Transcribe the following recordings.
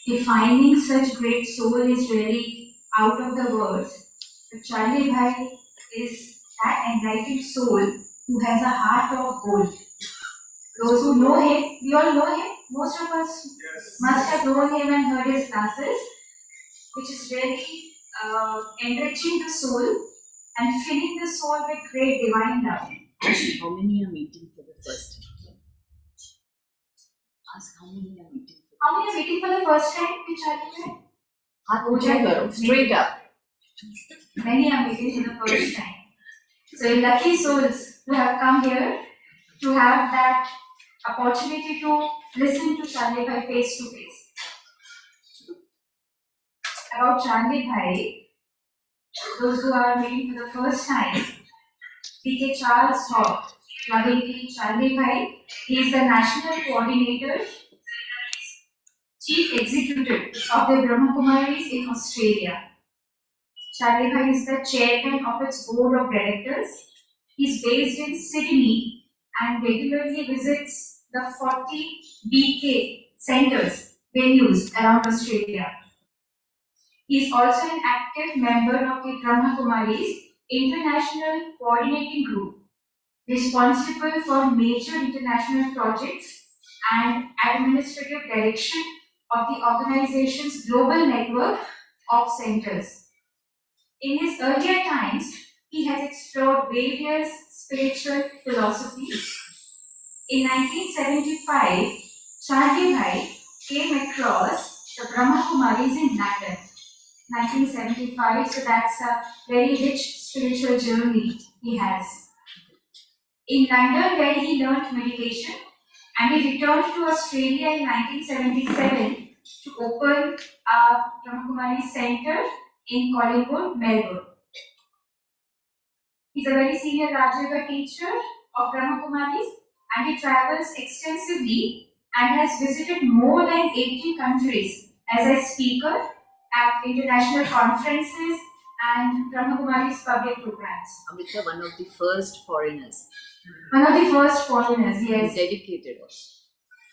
defining such great soul is really out of the words. But Charlie Bhai is that enlightened soul who has a heart of gold. Those who know him, we all know him. Most of us must have known him and heard his classes, which is really enriching the soul and filling the soul with great divine love. Ask how many are meeting for the first time. Ask how many are meeting. How many are meeting for the first time with Charlie Bhai? Straight up. Many are meeting for the first time. So lucky souls who have come here to have that opportunity to listen to Charlie Bhai face to face. About Charlie Bhai, those who are meeting for the first time, PK Charles Hawk, lovingly Charlie Bhai, he is the National Coordinator, Chief Executive of the Brahma Kumaris in Australia. Charlie Bhai is the Chairman of its Board of Directors. He is based in Sydney and regularly visits the 40 BK centers, venues around Australia. He is also an active member of the Brahma Kumaris International Coordinating Group, responsible for major international projects and administrative direction of the organization's global network of centers. In his earlier times, he has explored various spiritual philosophies. In 1975, Charlie Bhai came across the Brahma Kumaris in London. 1975, so that's a very rich spiritual journey he has. In London, where he learned meditation, and he returned to Australia in 1977 to open a Brahma Kumari center in Collingwood, Melbourne. He's a very senior Raj Yoga teacher of Brahma Kumaris, and he travels extensively and has visited more than 80 countries as a speaker at international conferences and Brahma Kumaris public programs. Amrita, one of the first foreigners. One of the first foreigners, yes. Dedicated us.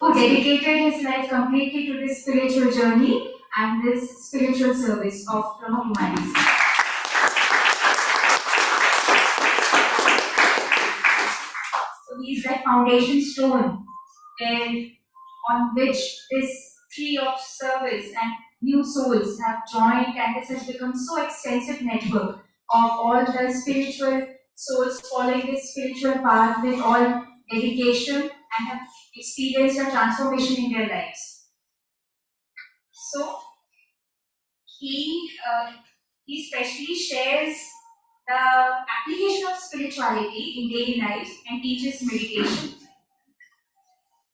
Who dedicated his life completely to this spiritual journey and this spiritual service of Brahma Kumaris. So he is that foundation stone on which this tree of service and new souls have joined, and this has become so extensive network of all the spiritual souls following this spiritual path with all dedication and have experienced a transformation in their lives. So he especially shares the application of spirituality in daily life and teaches meditation.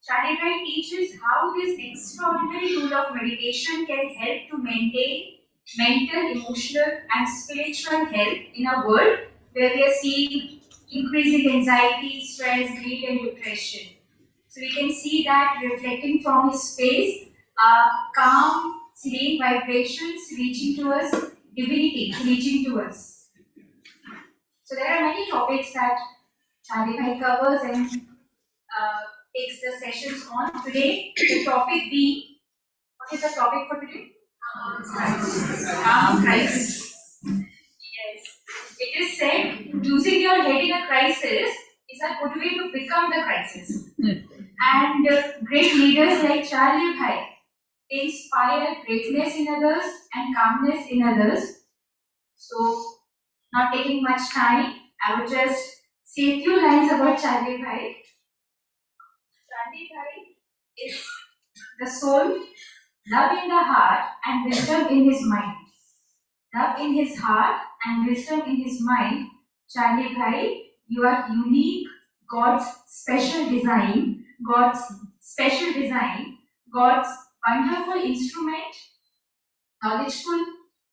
Charlie Bhai teaches how this extraordinary tool of meditation can help to maintain mental, emotional and spiritual health in a world where we are seeing increasing anxiety, stress, greed and depression. So we can see that reflecting from his face, calm, serene vibrations reaching to us, divinity reaching to us. So there are many topics that Charlie Bhai covers and takes the sessions on. Today, the topic being, what is the topic for today? Crisis. Yes. It is said, losing your head in a crisis is a good way to become the crisis. And great leaders like Charlie Bhai, they inspire greatness in others and calmness in others. So, not taking much time, I would just say a few lines about Charlie Bhai. Charlie Bhai is the soul, love in the heart and wisdom in his mind. Love in his heart and wisdom in his mind. Charlie Bhai, you are unique, God's special design, God's wonderful instrument, knowledgeful,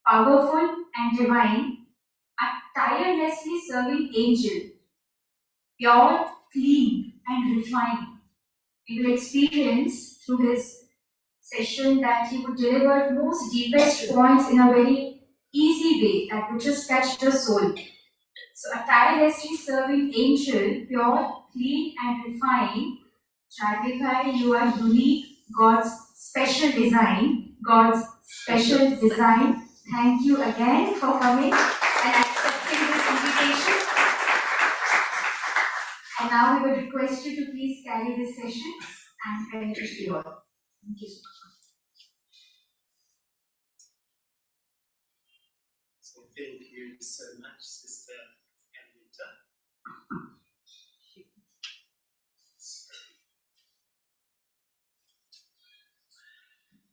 powerful and divine, a tirelessly serving angel, pure, clean and refined. We will experience through his session that he would deliver most deepest points in a very easy way that would just touch the soul. So a tirelessly serving angel, pure, clean and refined. Charlie Bhai, you are unique, God's special design. God's special design. Thank you again for coming and accepting this invitation. And now we would request you to please carry this session and benefit you all. Thank you so much. So thank you so much, Sister Anita.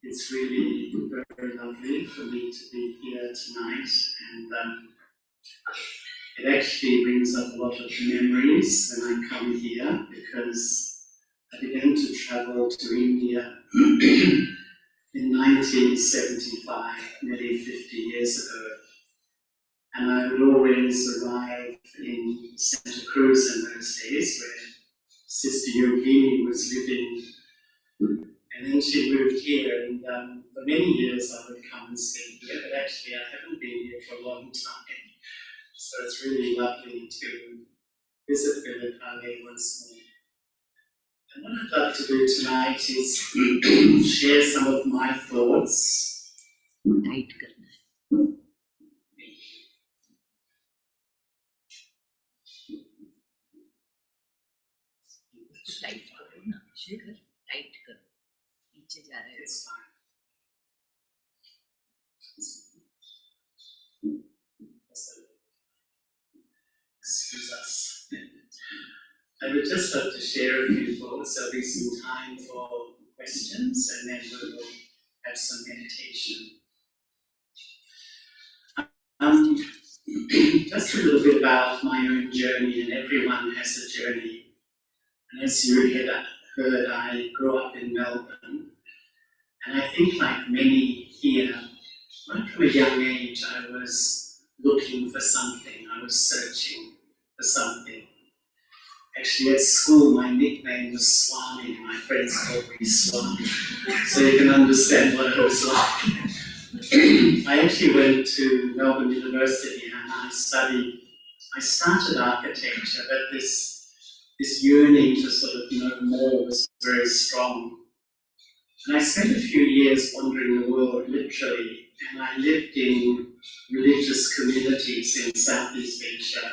It's really very lovely for me to be here tonight, and it actually brings up a lot of memories when I come here, because I began to travel to India in 1975, nearly 50 years ago. And I would always arrive in Santa Cruz in those days, where Sister Yogini was living. And then she moved here, and for many years I would come and stay here, but actually I haven't been here for a long time. So it's really lovely to visit Vile-Parle once more. And what I'd love to do tonight is share some of my thoughts. Tight करना है. Tight करो ना, Shekhar. Tight करो. नीचे जा रहा है. It's fine. Excuse us. I would just love to share a few thoughts. There'll be some time for questions, and then we will have some meditation. Just a little bit about my own journey, and everyone has a journey. And as you heard, I grew up in Melbourne, and I think like many here, right from a young age, I was looking for something. I was searching for something. Actually, at school, my nickname was Swami. My friends called me Swami, so you can understand what it was like. I actually went to Melbourne University and I started architecture, but this yearning to sort of know more was very strong. And I spent a few years wandering the world, literally, and I lived in religious communities in Southeast Asia,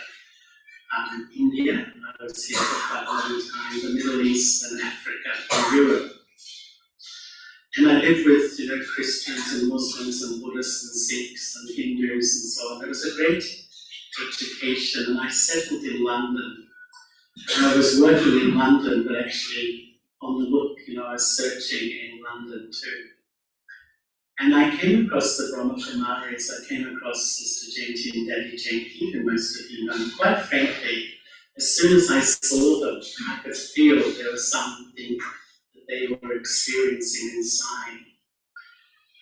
India. I was here for quite a long time, the Middle East and Africa and Europe. And I lived with, Christians and Muslims and Buddhists and Sikhs and Hindus and so on. It was a great education, and I settled in London. And I was working in London, but actually on the look, I was searching in London too. And I came across the Brahma Kumaris. I came across Sister Jainti and Daddy Janki, who most of you know. And quite frankly, as soon as I saw them, I could feel there was something that they were experiencing inside.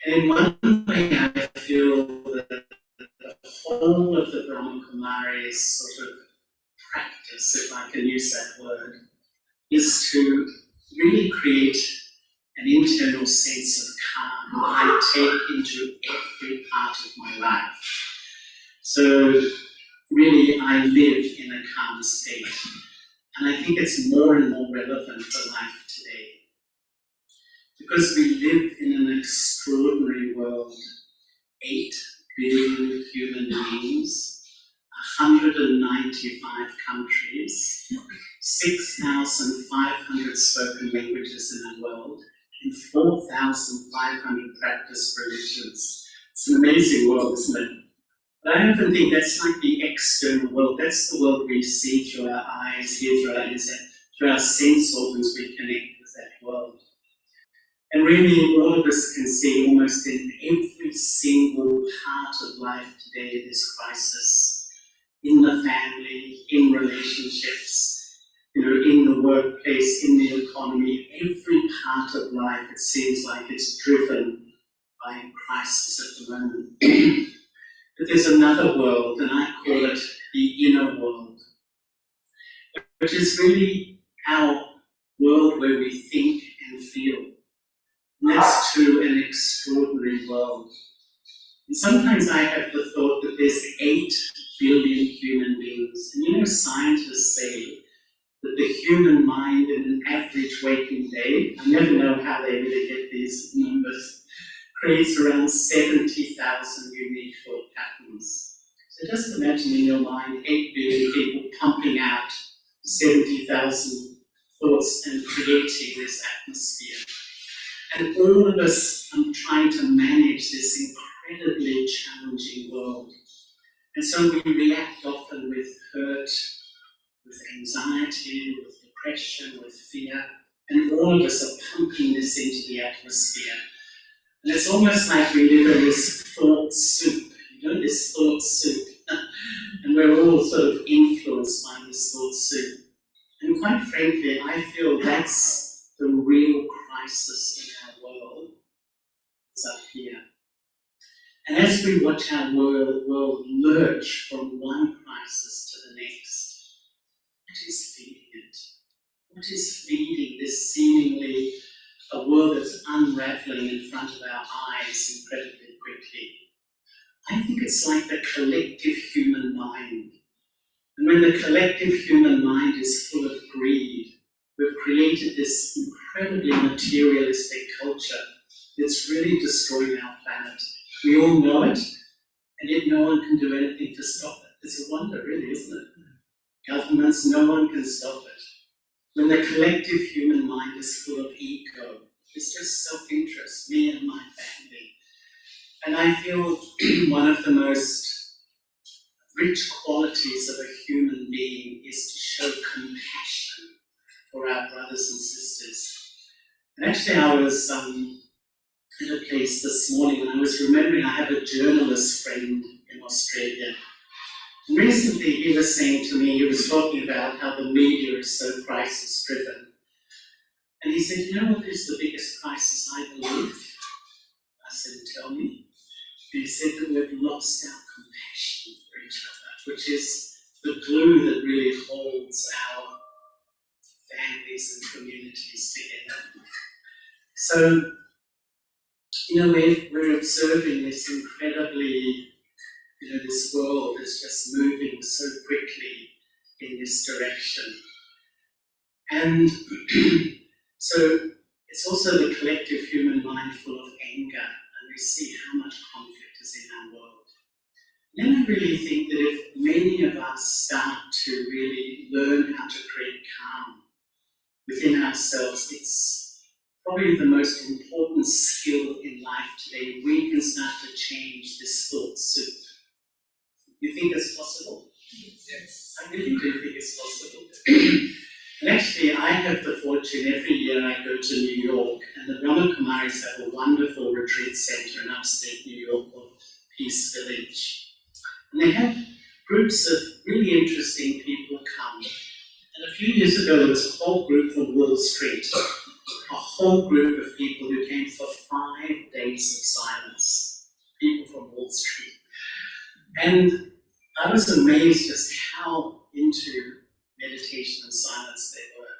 And in one way, I feel that the whole of the Brahma Kumaris sort of practice, if I can use that word, is to really create an internal sense of calm that I take into every part of my life. So really, I live in a calm state. And I think it's more and more relevant for life today. Because we live in an extraordinary world. 8 billion human beings, 195 countries, 6,500 spoken languages in the world, and 4,500 practiced religions. It's an amazing world, isn't it? But I often think that's like the external world. That's the world we see through our eyes, hear through our ears, through our sense organs. We connect with that world. And really, all of us can see almost in every single part of life today this crisis. In the family, in relationships, in the workplace, in the economy, every part of life, it seems like it's driven by a crisis at the moment. But there's another world, and I call it the inner world, which is really our world where we think and feel. And that's to an extraordinary world. And sometimes I have the thought that there's 8 billion human beings. And scientists say that the human mind in an average waking day, I never know how they really get these numbers, creates around 70,000 unique thought patterns. So just imagine in your mind 8 billion people pumping out 70,000 thoughts and creating this atmosphere. And all of us are trying to manage this incredibly challenging world. And so we react often with hurt, with anxiety, with depression, with fear, and all of us are pumping this into the atmosphere. And it's almost like we live in this thought soup, this thought soup. And we're all sort of influenced by this thought soup. And quite frankly, I feel that's the real crisis in our world. It's up here. And as we watch our world lurch from one crisis to the next, what is feeding it? What is feeding this seemingly a world that's unraveling in front of our eyes incredibly quickly? I think it's like the collective human mind. And when the collective human mind is full of greed, we've created this incredibly materialistic culture that's really destroying our planet. We all know it, and yet no one can do anything to stop it. It's a wonder, really, isn't it? Governments, no one can stop it. When the collective human mind is full of ego, it's just self-interest, me and my family. And I feel one of the most rich qualities of a human being is to show compassion for our brothers and sisters. And actually I was in a place this morning and I was remembering I have a journalist friend in Australia. And recently he was saying to me, he was talking about how the media is so crisis driven. And he said, you know what is the biggest crisis I believe? I said, tell me. And he said that we've lost our compassion for each other, which is the glue that really holds our families and communities together. So, we're observing this incredibly, this world is just moving so quickly in this direction. And so it's also the collective human mind full of anger, and we see how much conflict is in our world. And then I really think that if many of us start to really learn how to create calm within ourselves, it's probably the most important skill in life today. We can start to change this thought soup. You think it's possible? Yes. I really do think it's possible. And actually, I have the fortune, every year I go to New York, and the Brahma Kumaris have a wonderful retreat center in upstate New York called Peace Village. And they have groups of really interesting people come. And a few years ago, there was a whole group from Wall Street, a whole group of people who came for 5 days of silence, people from Wall Street. And I was amazed just how into meditation and silence they were.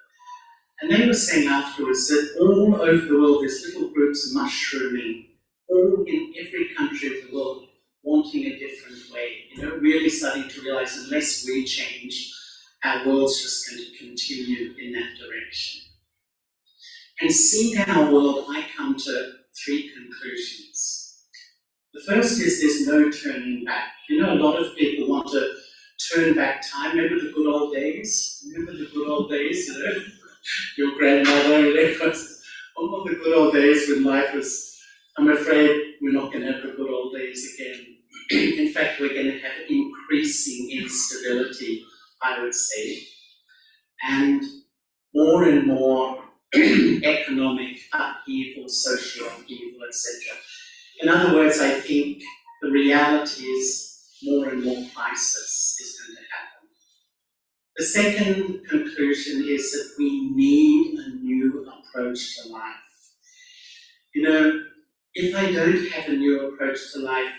And they were saying afterwards that all over the world there's little groups mushrooming, all in every country of the world, wanting a different way, really starting to realize unless we change, our world's just going to continue in that direction. And seeing our world, I come to 3 conclusions. The first is there's no turning back. A lot of people want to turn back time. Remember the good old days? Your grandmother, all the good old days when life was, I'm afraid we're not going to have the good old days again. In fact, we're going to have increasing instability, I would say, and more economic upheaval, social upheaval, etc. In other words, I think the reality is more and more crisis is going to happen. The second conclusion is that we need a new approach to life. If I don't have a new approach to life,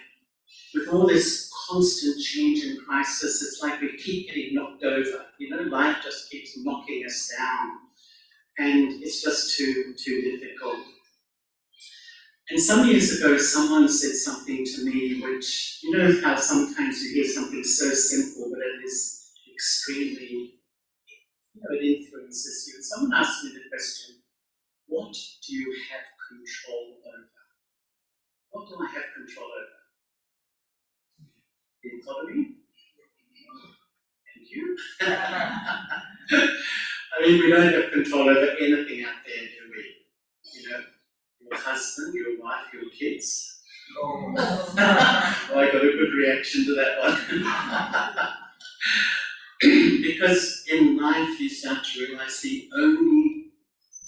with all this constant change and crisis, it's like we keep getting knocked over. Life just keeps knocking us down, and it's just too difficult. And some years ago, someone said something to me which, how sometimes you hear something so simple, but it is extremely, it influences you. And someone asked me the question, what do you have control over? What do I have control over? The economy? Thank you. I mean, we don't have control over anything out there, do we? You know, your husband, your wife, your kids. Oh, I got a good reaction to that one. Because in life you start to realize the only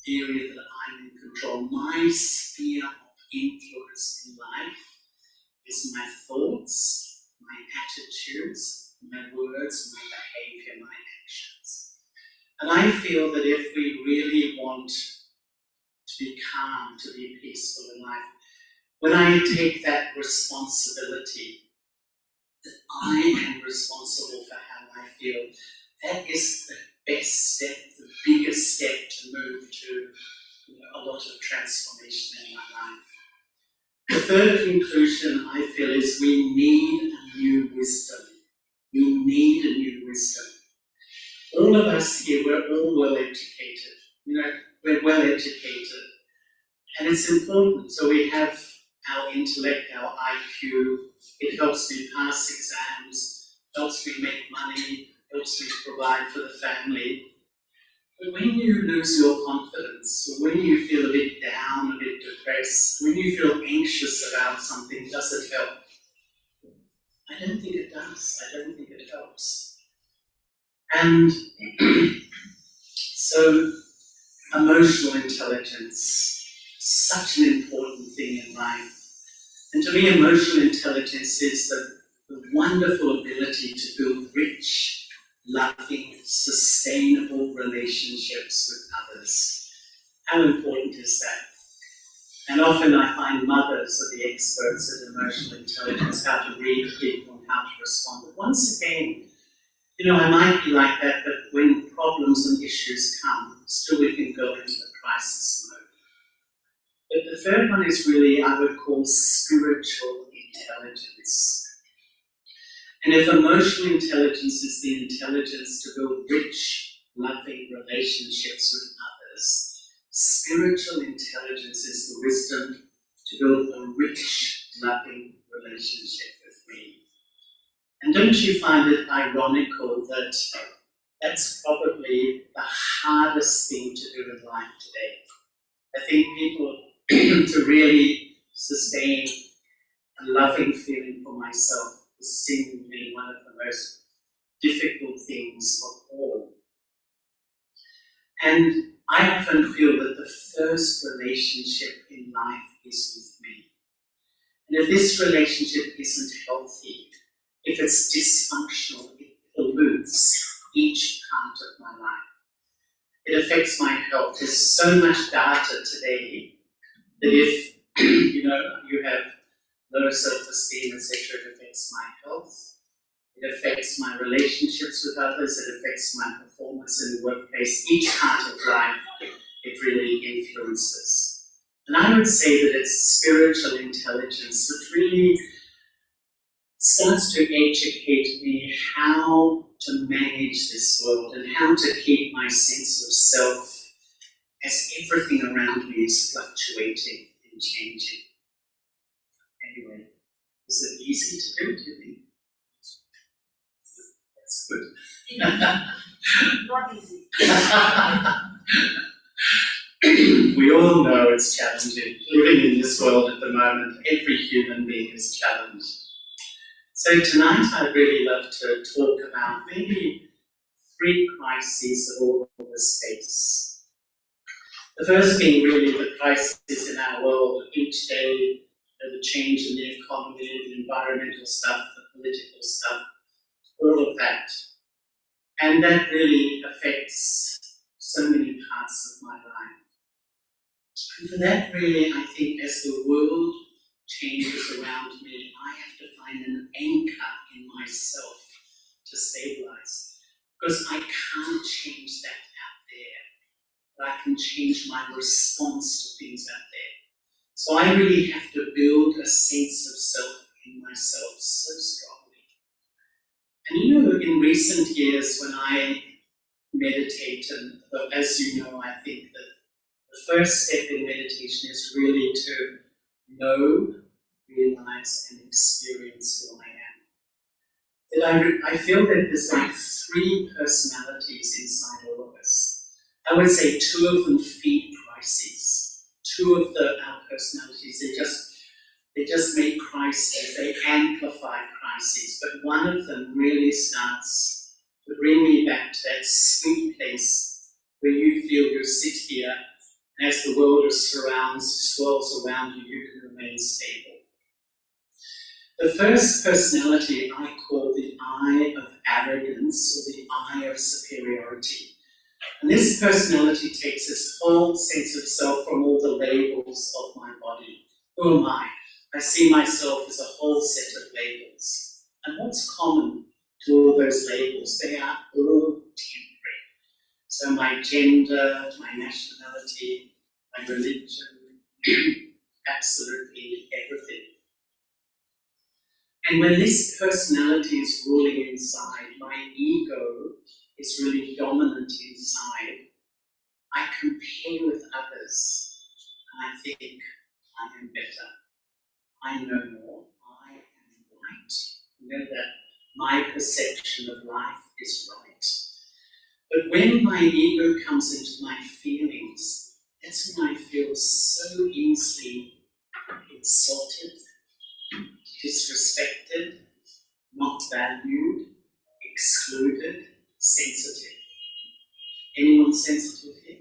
area that I'm in control, my sphere of influence in life, is my thoughts, my attitudes, my words, my behavior, my actions. And I feel that if we really want to be calm, to be peaceful in life, when I take that responsibility, that I am responsible for how I feel, that is the best step, the biggest step to move to a lot of transformation in my life. The third conclusion I feel is we need a new wisdom. We need a new wisdom. All of us here, we're all well educated. We're well educated. And it's important. So we have our intellect, our IQ. It helps me pass exams, helps me make money, helps me provide for the family. But when you lose your confidence, or when you feel a bit down, a bit depressed, when you feel anxious about something, does it help? I don't think it does. I don't think it helps. And so, emotional intelligence, such an important thing in life. And to me, emotional intelligence is the wonderful ability to build rich, loving, sustainable relationships with others. How important is that? And often I find mothers are the experts at emotional intelligence, how to read people and how to respond. But once again, I might be like that, but when problems and issues come, still we can go into the crisis mode. But the third one is really, I would call spiritual intelligence. And if emotional intelligence is the intelligence to build rich, loving relationships with others, spiritual intelligence is the wisdom to build a rich, loving relationship with me. And don't you find it ironical that that's probably the hardest thing to do in life today? I think people, to really sustain a loving feeling for myself is seemingly one of the most difficult things of all. And I often feel that the first relationship in life is with me. And if this relationship isn't healthy, if it's dysfunctional, it pollutes each part of my life. It affects my health. There's so much data today that if you have low self-esteem, etc., it affects my health. It affects my relationships with others. It affects my performance in the workplace. Each part of life, it really influences. And I would say that it's spiritual intelligence that really starts to educate me how to manage this world and how to keep my sense of self as everything around me is fluctuating and changing. Anyway, is it easy to do you think? That's good. Not easy. We all know it's challenging. Living in this world at the moment, every human being is challenged. So tonight I'd really love to talk about maybe 3 crises that all of us face. The first being really the crisis in our world each day, the change in the economy, the environmental stuff, the political stuff, all of that. And that really affects so many parts of my life. And for that really, I think as the world changes around me, I have to find an anchor in myself to stabilize. Because I can't change that out there, but I can change my response to things out there. So I really have to build a sense of self in myself so strongly. And in recent years when I meditate, and as you know, I think that the first step in meditation is really to know realize and experience who I am. That I feel that there's like three personalities inside all of us. I would say two of them feed crises. Two of our personalities, they just make crises, they amplify crises, but one of them really starts to bring me back to that sweet place where you feel you sit here, and as the world swirls around you, you can remain stable. The first personality I call the eye of arrogance, or the eye of superiority. And this personality takes its whole sense of self from all the labels of my body. Who am I? I see myself as a whole set of labels. And what's common to all those labels? They are all temporary. So my gender, my nationality, my religion, absolutely everything. And when this personality is ruling inside, my ego is really dominant inside, I compare with others and I think I am better. I know more. I am right. You know that my perception of life is right. But when my ego comes into my feelings, that's when I feel so easily insulted, disrespected, not valued, excluded, sensitive. Anyone sensitive here?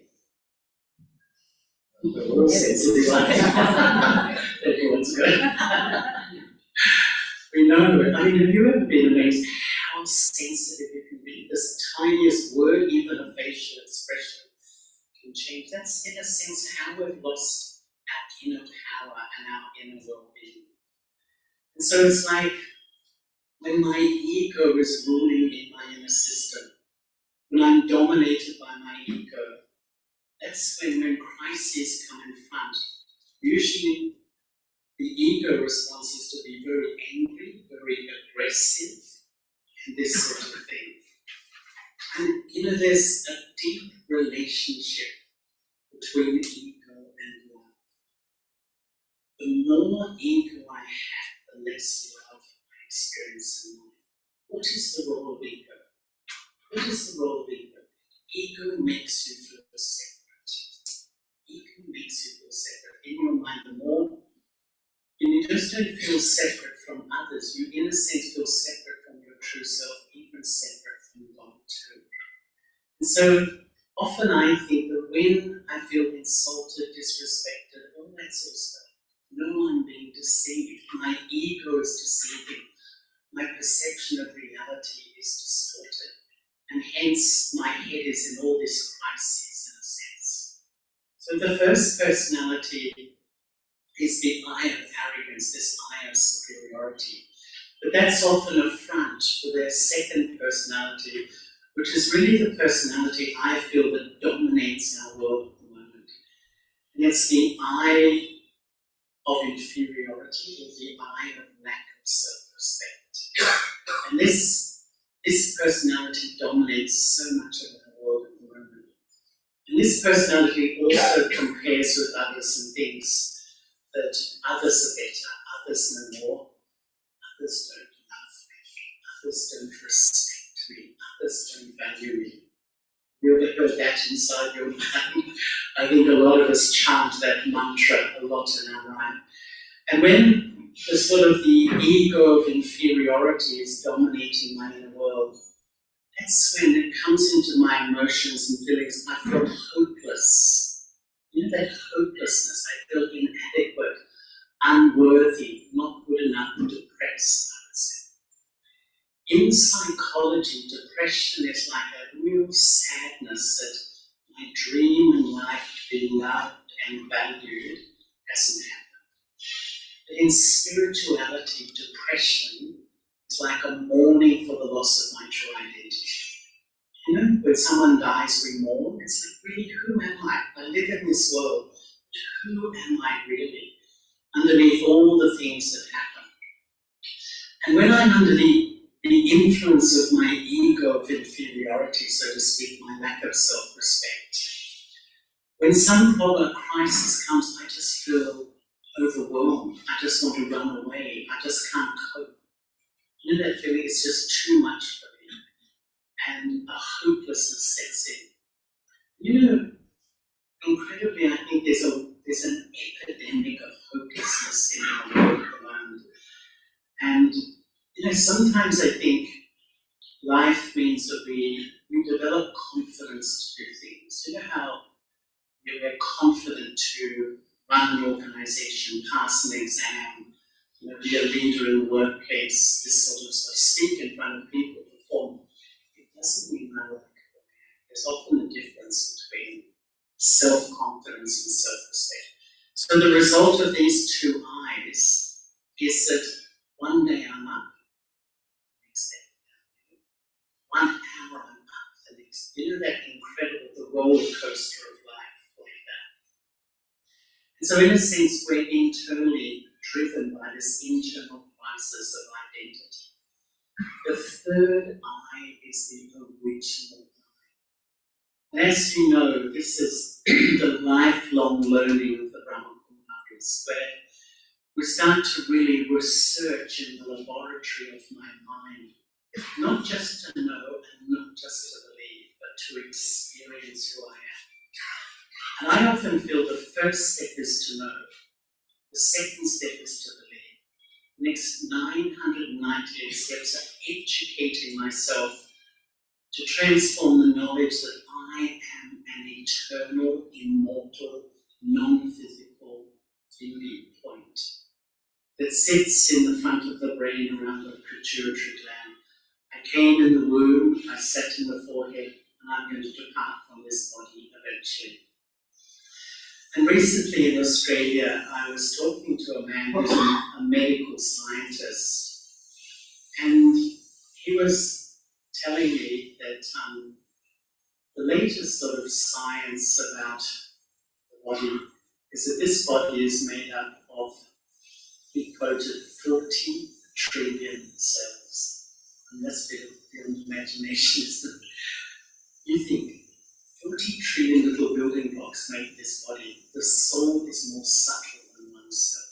We're all sensitive, right? Everyone's good. We know it. I mean, have you ever been amazed how sensitive it can be? This tiniest word, even a facial expression, can change. That's, in a sense, how we've lost our inner power and our inner well-being. And so it's like when my ego is ruling in my inner system, when I'm dominated by my ego, that's when crises come in front. Usually the ego response is to be very angry, very aggressive, and this sort of thing. And you know, there's a deep relationship between ego and love. The more ego I have, the less love I experience in life. What is the role of ego? What is the role of ego? Ego makes you feel separate. Ego makes you feel separate. In your mind, the more you just don't feel separate from others, you in a sense feel separate from your true self, even separate from God too. And so often I think that when I feel insulted, disrespected, all that sort of stuff, no, I'm being deceived. My ego is deceiving. My perception of reality is distorted. And hence my head is in all this crisis in a sense. So the first personality is the eye of arrogance, this eye of superiority. But that's often a front for their second personality, which is really the personality I feel that dominates our world at the moment. And it's the eye of inferiority, or the eye of lack of self-respect. And this personality dominates so much of our world at the moment. And this personality also compares with others and thinks that others are better, others know more, others don't love me, others don't respect me, others don't value me. You ever heard that inside your mind? I think a lot of us chant that mantra a lot in our life. And when the sort of the ego of inferiority is dominating my inner world, that's when it comes into my emotions and feelings. I feel hopeless. You know, that hopelessness. I feel inadequate, unworthy, not good enough, depressed, I would say. In psychology, depression is like a real sadness that my dream in life to be loved and valued hasn't happened. But in spirituality, depression is like a mourning for the loss of my true identity. You know, when someone dies, we mourn. It's like, really, who am I? I live in this world, but who am I really? Underneath all the things that happen. And when I'm under the influence of my ego of inferiority, so to speak, my lack of self-respect, when some problem, crisis comes, I just feel overwhelmed. I just want to run away. You know that feeling is just too much for me, and a hopelessness sets in. You know, incredibly, I think there's an epidemic of hopelessness in our world at the moment. And you know, sometimes I think life means that we develop confidence to do things. You know how we're confident to run an organization, pass an exam, you know, be a leader in the workplace, this sort of stuff, speak in front of people, perform. It doesn't mean I like it. There's often a difference between self-confidence and self-respect. So the result of these two eyes is that one day I'm up, next day I'm down. 1 hour I'm up, the next. You know that incredible, the roller coaster of life like that. And so in a sense, we're internally driven by this internal crisis of identity. The third eye is the original eye. And as you know, this is the lifelong learning of the Brahma-Kumaris, where we start to really research in the laboratory of my mind, not just to know and not just to believe, but to experience who I am. And I often feel the first step is to know, the second step is to believe. The next 998 steps are educating myself to transform the knowledge that I am an eternal, immortal, non-physical thinking point that sits in the front of the brain around the pituitary gland. I came in the womb, I sat in the forehead, and I'm going to depart from this body eventually. And recently in Australia, I was talking to a man who's a medical scientist, and he was telling me that the latest sort of science about the body is that this body is made up of, he quoted, 40 trillion cells. And that's beyond imagination, isn't it? You think, 40 trillion little building blocks make this body. The soul is more subtle than one cell.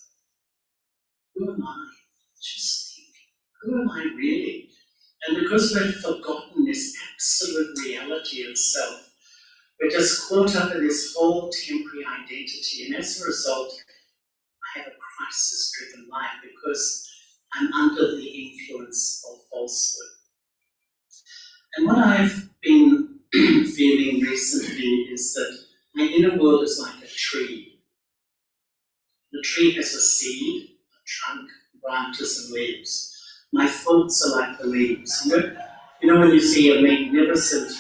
Who am I? Just think. Who am I really? And because we've forgotten this absolute reality of self, we're just caught up in this whole temporary identity. And as a result, I have a crisis-driven life because I'm under the influence of falsehood. And what I've been feeling recently is that my inner world is like a tree. The tree has a seed, a trunk, branches and leaves. My thoughts are like the leaves. You know when you see a magnificent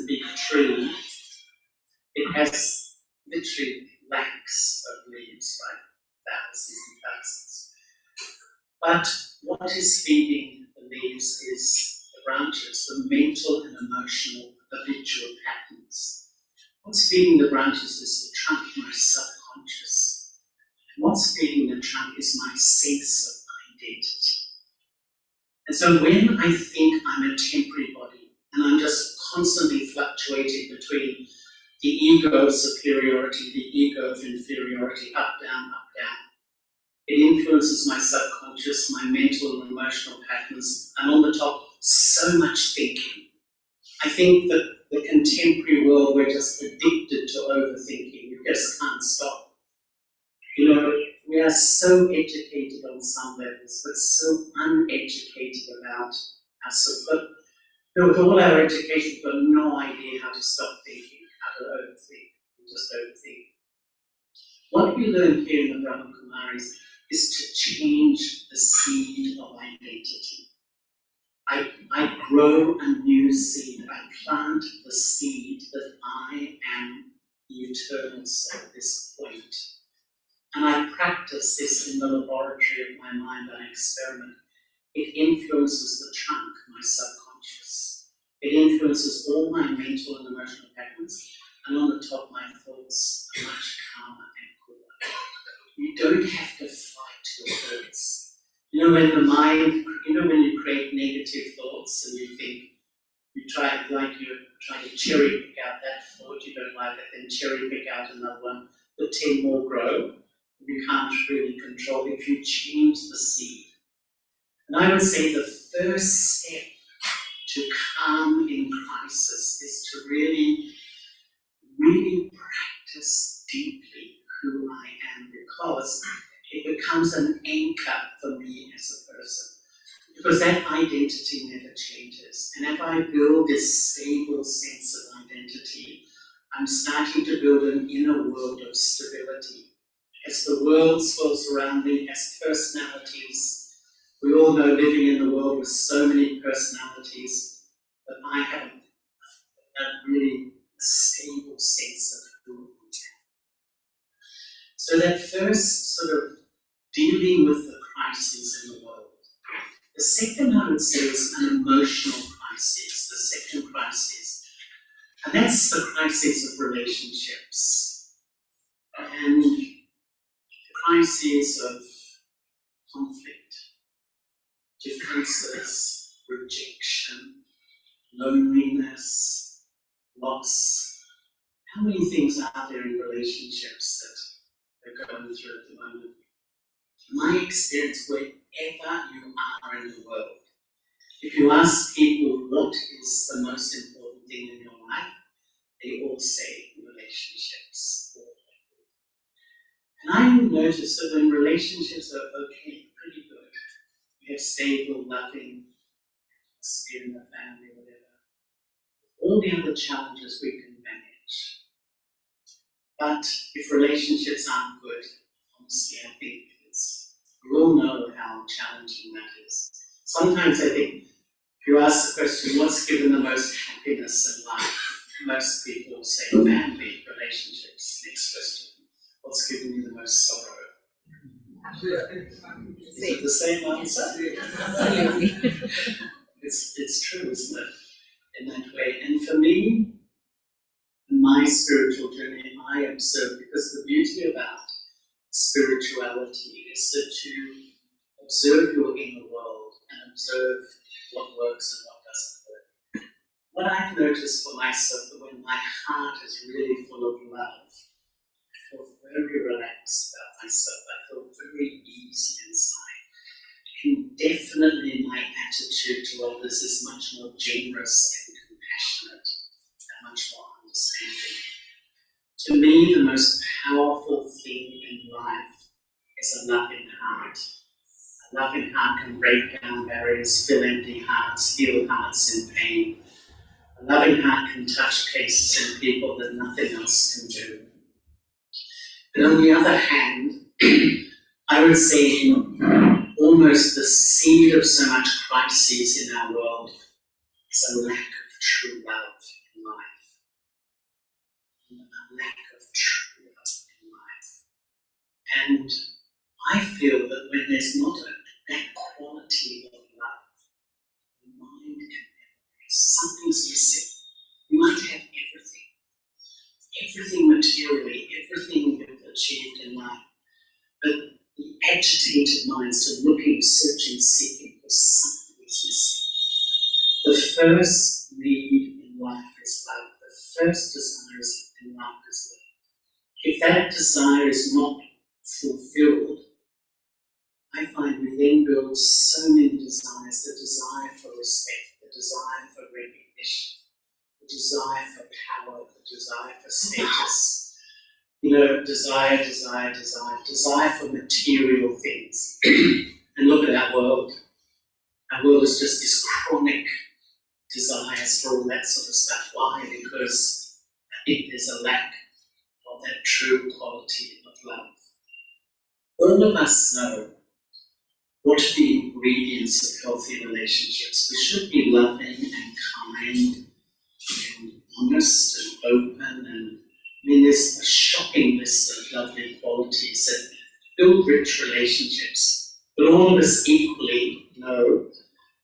big tree, it has literally lakhs of leaves, right? Thousands and thousands. But what is feeding the leaves is the branches, the mental and emotional habitual patterns. What's feeding the branches is the trunk, my subconscious. And what's feeding the trunk is my sense of identity. And so when I think I'm a temporary body, and I'm just constantly fluctuating between the ego of superiority, the ego of inferiority, up, down, it influences my subconscious, my mental and emotional patterns, and on the top, so much thinking. I think that the contemporary world, we're just addicted to overthinking. We just can't stop. You know, we are so educated on some levels, but so uneducated about ourselves. But you know, with all our education, we've got no idea how to stop thinking, how to overthink. We just overthink. What we learn here in the Brahma Kumaris is to change the seed of identity. I grow a new seed. I plant the seed that I am the eternal soul, this point. And I practice this in the laboratory of my mind. I experiment. It influences the trunk, my subconscious. It influences all my mental and emotional patterns. And on the top, my thoughts are much calmer and cooler. You don't have to fight your thoughts. You know, when the mind, when you create negative thoughts and you think, you try to cherry pick out that thought you don't like it, then cherry pick out another one, the 10 more grow. we can't really control if you change the seed. And I would say the first step to calm in crisis is to really practice deeply who I am, because it becomes an anchor for me as a person. Because that identity never changes. And if I build this stable sense of identity, I'm starting to build an inner world of stability. As the world swirls around me, as personalities, we all know living in the world with so many personalities, but I have a really stable sense of who I am. So that first sort of dealing with the crises in the world. The second, I would say, is an emotional crisis, the second crisis. And that's the crisis of relationships. And the crisis of conflict, differences, rejection, loneliness, loss. How many things are there in relationships that we're going through at the moment? My experience, wherever you are in the world, if you ask people what is the most important thing in your life, they all say relationships. And I notice that when relationships are okay, pretty good, we have stable, loving, spirit in the family, whatever, all the other challenges we can manage. But if relationships aren't good, honestly, I think we all know how challenging that is. Sometimes I think, if you ask the question, what's given the most happiness in life? Most people will say family, relationships. Next question, what's given you the most sorrow? Is it the same answer? It's true, isn't it? In that way. And for me, in my spiritual journey, I observe, because the beauty about spirituality is that you observe your inner world and observe what works and what doesn't work. What I've noticed for myself, that when my heart is really full of love, I feel very relaxed about myself. I feel very easy inside. And definitely my attitude to others is much more generous and compassionate and much more understanding. To me, the most powerful thing in life is a loving heart. A loving heart can break down barriers, fill empty hearts, heal hearts in pain. A loving heart can touch places and people that nothing else can do. But on the other hand, I would say almost the seed of so much crises in our world is a lack of true love in life. A lack of true love in life. And I feel that when there's not that quality of love, the mind can never rest. Something's missing. You might have everything materially, everything you've achieved in life, but the agitated mind still looking, searching, seeking for something is missing. The first need in life is love. The first desire in life is love. If that desire is not fulfilled, I find we then build so many desires: the desire for respect, the desire for recognition, the desire for power, the desire for status. Desire for material things. And look at our world. Our world is just this chronic desires for all that sort of stuff. Why? Because I think there's a lack of that true quality of love. All of us know what are the ingredients of healthy relationships. We should be loving and kind and honest and open, and there's a shocking list of lovely qualities that build rich relationships. But all of us equally know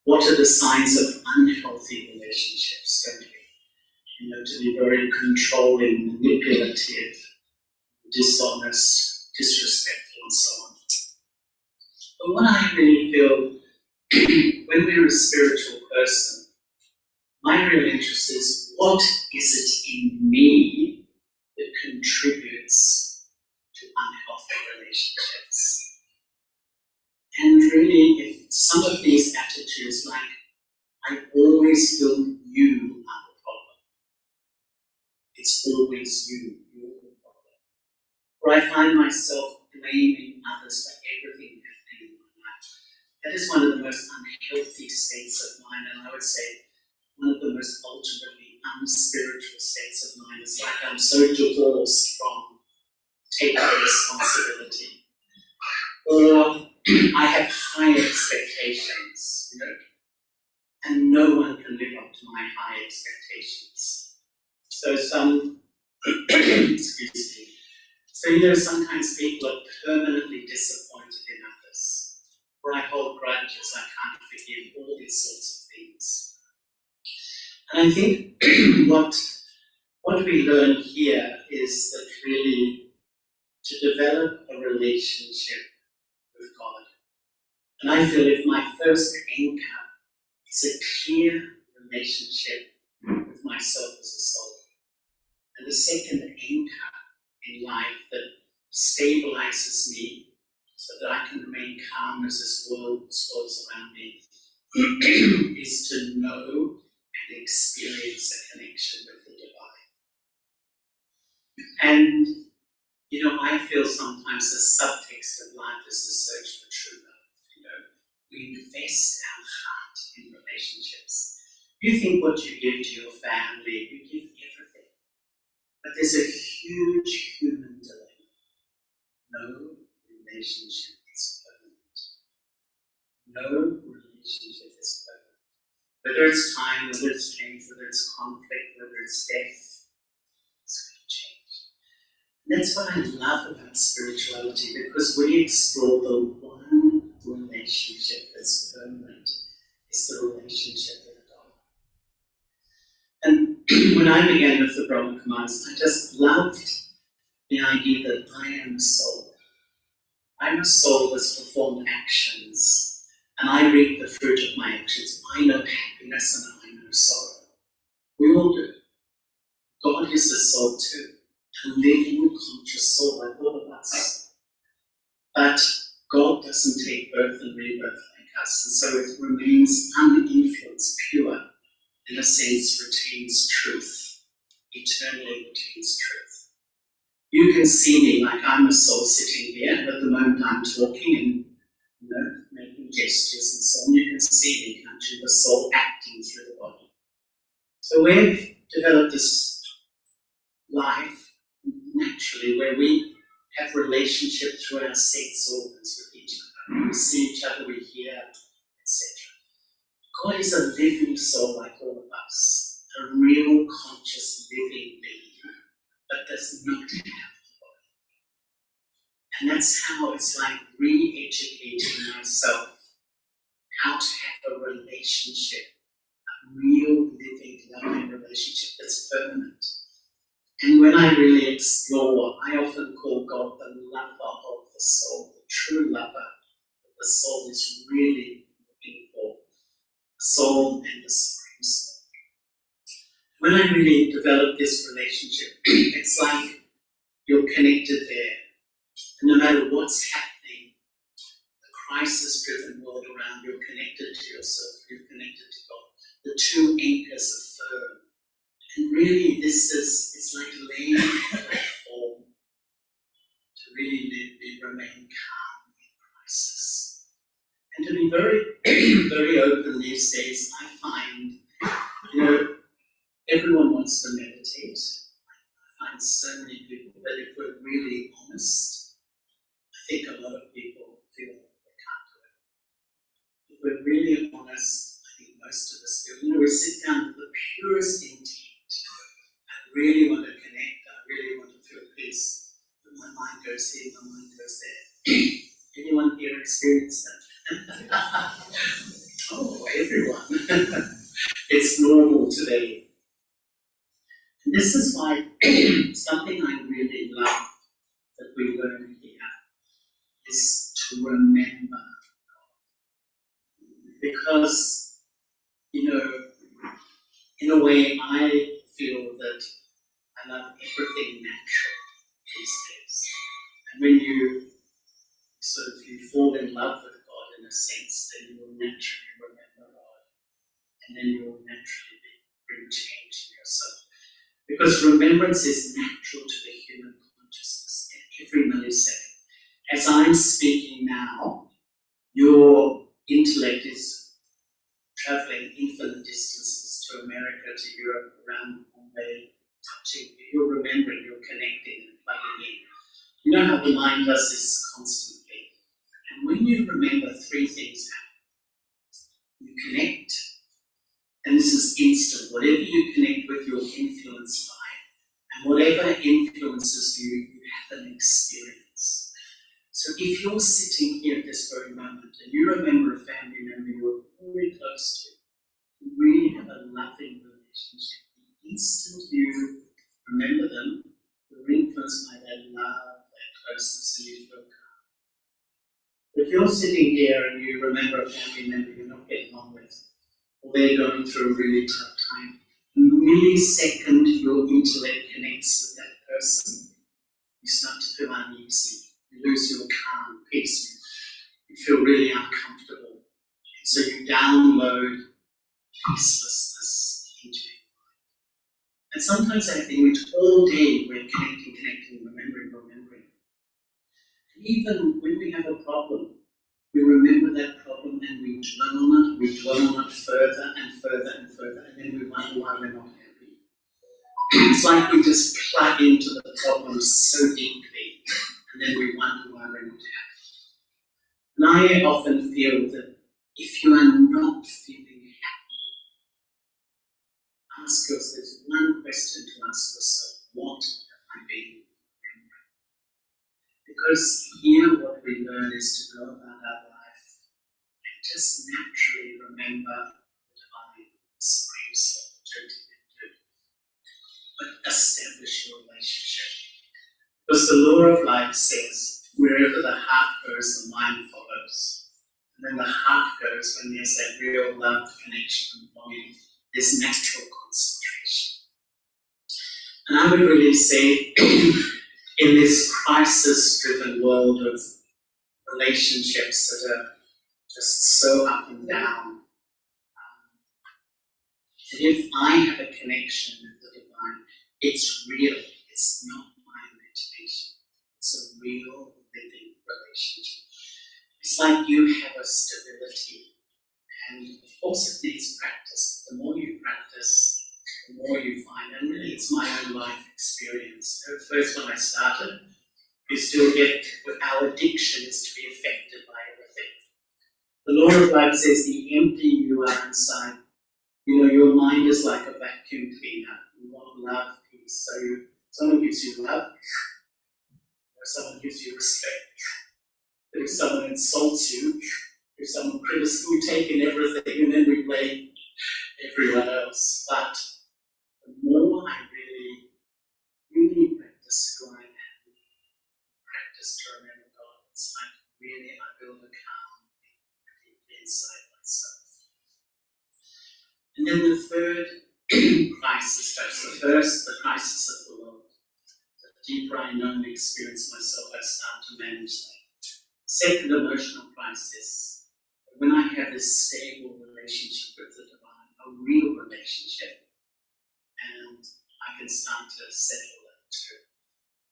what are the signs of unhealthy relationships, don't we? To be very controlling, manipulative, dishonest, disrespectful, and so on. But what I really feel, when we're a spiritual person, my real interest is, what is it in me that contributes to unhealthy relationships. And really, if some of these attitudes, like, I always feel you are the problem. It's always you're the problem. Or I find myself blaming others for everything happening in my life. That is one of the most unhealthy states of mind, and I would say one of the most ultimately unspiritual states of mind. It's like I'm so divorced from taking responsibility. Or I have high expectations, and no one can live up to my high expectations. So excuse me. So, sometimes people are permanently disappointed in others, or I hold grudges, I can't forgive, all these sorts of things. And I think what we learn here is that really to develop a relationship with God. And I feel if my first anchor is a clear relationship with myself as a soul, and the second anchor in life that stabilizes me so that I can remain calm as this world swirls around me is to know and experience a connection with the divine. And, I feel sometimes the subtext of life is the search for true love. We invest our heart in relationships. You think what you give to your family, you give everything. But there's a huge human dilemma. No relationship is permanent. No relationship is permanent. Whether it's time, whether it's change, whether it's conflict, whether it's death, it's going to change. And that's what I love about spirituality, because we explore the one relationship that's permanent. It's the relationship with God. And when I began with the Brahma Commands, I just loved the idea that I am a soul. I'm a soul that's performed actions, and I reap the fruit of my actions. I know happiness and I know sorrow. We all do. God is a soul too, a living, conscious soul like all of us. But God doesn't take birth and rebirth like us, and so it remains uninfluenced, pure, in a sense retains truth, eternally retains truth. You can see me like I'm a soul sitting here, and at the moment I'm talking and making gestures and so on. You can see me, can't you? The soul acting through the body. So we've developed this life naturally where we have relationship through our sense organs with each other. We see each other, we hear, etc. God is a living soul like all of us, a real conscious living being, but does not have the body. And that's how it's like re-educating myself how to have a relationship, a real living, loving relationship that's permanent. And when I really explore, I often call God the lover of the soul, the true lover that the soul is really looking for, the soul and the supreme soul. When I really develop this relationship, it's like you're connected there. And no matter what's happening, the crisis-driven world around, you're connected to yourself, you're connected to God. The two anchors are firm. And really, it's like laying a platform to really remain calm in crisis. And to be very, very open these days, I find, everyone wants to meditate. I find so many people that if we're really honest, I think a lot of people feel they can't do it. If we're really honest, I think most of us feel, we sit down with the purest intent. I really want to connect, I really want to feel peace. But my mind goes here, my mind goes there. Anyone here experience that? Oh, everyone. It's normal today. And this is why something I really love that we learn here is to remember God. Because, in a way I feel that I love everything natural these days. I when you you fall in love with God in a sense, then you will naturally remember God, and then you will naturally bring change in yourself. Because remembrance is natural to the human consciousness at every millisecond. As I'm speaking now, your intellect is traveling infinite distances to America, to Europe, around Mumbai, touching you. You're remembering, you're connecting and plugging in. You know how the mind does this constantly. And when you remember, three things happen. You connect, and this is instant. Whatever you connect with, you're influenced by. And whatever influences you, you have an experience. So if you're sitting here at this very moment and you remember a family member you're very close to, you really have a loving relationship. The instant you remember them, you're influenced by that love, that closeness, and you feel calm. If you're sitting here and you remember a family member you're not getting on with, or they're going through a really tough time, the millisecond your intellect connects with that person, you start to feel uneasy. You lose your calm, peace. You feel really uncomfortable. And so you download peacelessness into your mind. And sometimes I think all day we're connecting, remembering. And even when we have a problem, we remember that problem and we dwell on it further and further and further, and then we wonder why we're not happy. It's like we just plug into the problem so deeply, and then we wonder why we're not happy. And I often feel that if you are not feeling happy, ask yourself, there's one question to ask yourself: what have I been remembering? Because here what we learn is to know about our life and just naturally remember the divine, the supreme soul, gentle and good, but establish your relationship. Because the law of life says, wherever the heart goes, the mind follows. And then the heart goes when there's that real love, connection, and belonging. There's natural concentration. And I would really say, in this crisis-driven world of relationships that are just so up and down, that if I have a connection with the divine, it's real, it's not my imagination. It's a real living relationship. It's like you have a stability, and of course it needs practice. The more you practice, the more you find, and really it's my own life experience. At first when I started, you still get, our addiction is to be affected by everything. The law of life says the emptier you are inside, your mind is like a vacuum cleaner. You want love, peace. So someone gives you love, or someone gives you respect. But if someone insults you, if someone criticizes, we take in everything and then we blame everyone else. But the more I really practice who I am, practice to remember God, it's like really I build a calm inside myself. And then the third crisis, perhaps the first, the crisis of the world. The deeper I know and experience myself, I start to manage that. Second, emotional crisis. When I have this stable relationship with the divine, a real relationship, and I can start to settle that too.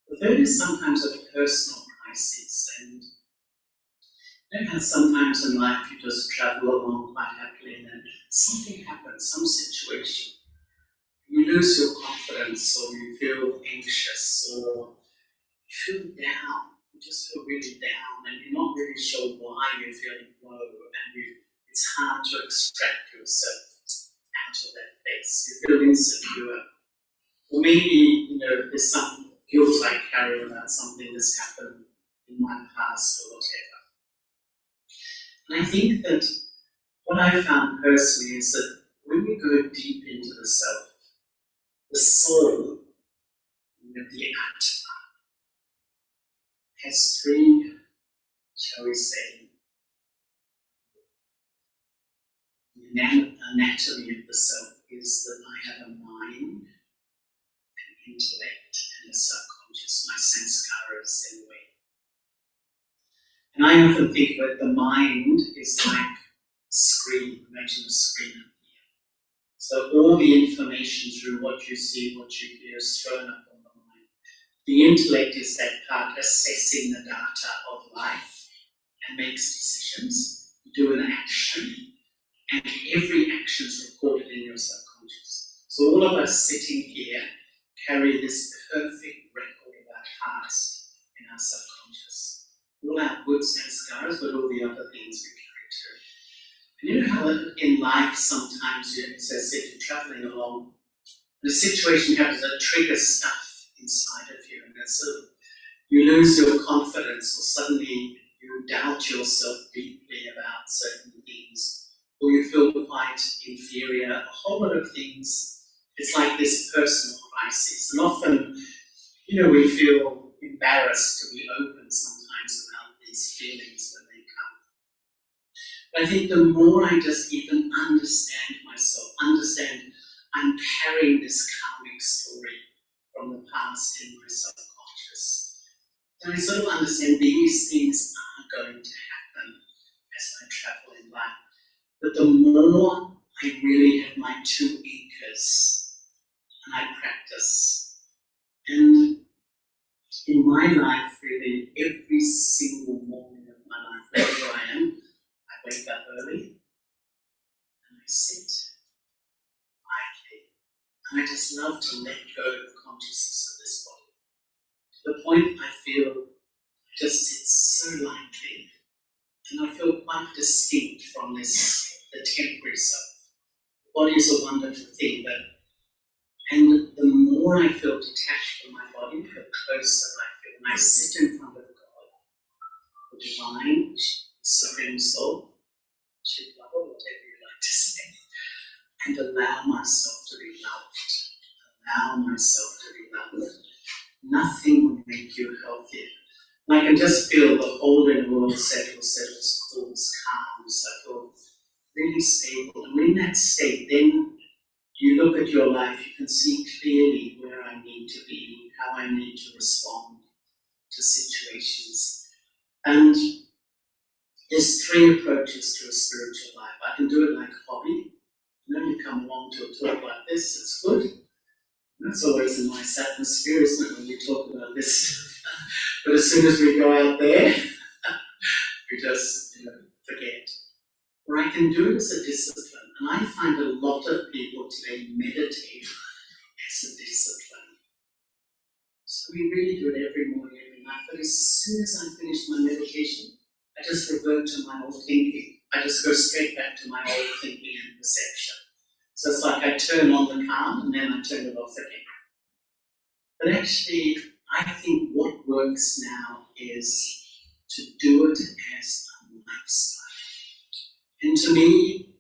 The third is sometimes a personal crisis, and how sometimes in life you just travel along quite happily and then something happens, some situation. You lose your confidence, or you feel anxious, or you feel down. You just feel really down and you're not really sure why you're feeling low, and it's hard to extract yourself out of that place. You feel insecure. Or maybe, there's some guilt I carry about something that's happened in my past or whatever. And I think that what I found personally is that when we go deep into the self, the soul, the Atma, has three, shall we say, the anatomy of the self is that I have a mind, an intellect, and a subconscious, my sanskaras in a way. And I often think that the mind is like a screen, imagine a screen up here. So all the information through what you see, what you hear is thrown up on the mind. The intellect is that part assessing the data of life and makes decisions. You do an action, and every action is recorded in your subconscious. So all of us sitting here carry this perfect record of our past in our subconscious. All our goods and scars, but all the other things we carry too. And you know how in life sometimes, as I said, you're traveling along, the situation happens that triggers stuff inside of you, and that's sort of, you lose your confidence, or suddenly you doubt yourself deeply about certain things, or you feel quite inferior, a whole lot of things. It's like this personal crisis, and often, we feel embarrassed to be open sometimes about these feelings when they come. But I think the more I just even understand myself, understand I'm carrying this karmic story from the past in my subconscious, then I sort of understand these things are going to happen as I travel in life. But the more I really have my two anchors, and I practice, and in my life, really, every single morning of my life, wherever I am, I wake up early, and I sit quietly, and I just love to let go of the consciousness of this body. To the point I feel I just sit so lightly, and I feel quite distinct from the temporary self. The body is a wonderful thing, and the more I feel detached from my body, the closer I feel. And I sit in front of God, the divine, the supreme soul, Shiva, whatever you like to say, and allow myself to be loved. Allow myself to be loved. Nothing will make you healthier. And I can just feel the whole inner world settles, cools, calms. I feel really stable. And in that state, then you look at your life, you can see clearly where I need to be, how I need to respond to situations. And there's three approaches to a spiritual life. I can do it like a hobby. You come along to a talk like this, it's good. That's always a nice atmosphere, isn't it, when we talk about this stuff. But as soon as we go out there, we just forget. Or I can do it as a discipline. And I find a lot of people today meditate as a discipline. So we really do it every morning, every night. But as soon as I finish my meditation, I just revert to my old thinking. I just go straight back to my old thinking and perception. So it's like I turn on the calm and then I turn it off again. But actually, I think what works now is to do it as a lifestyle. And to me,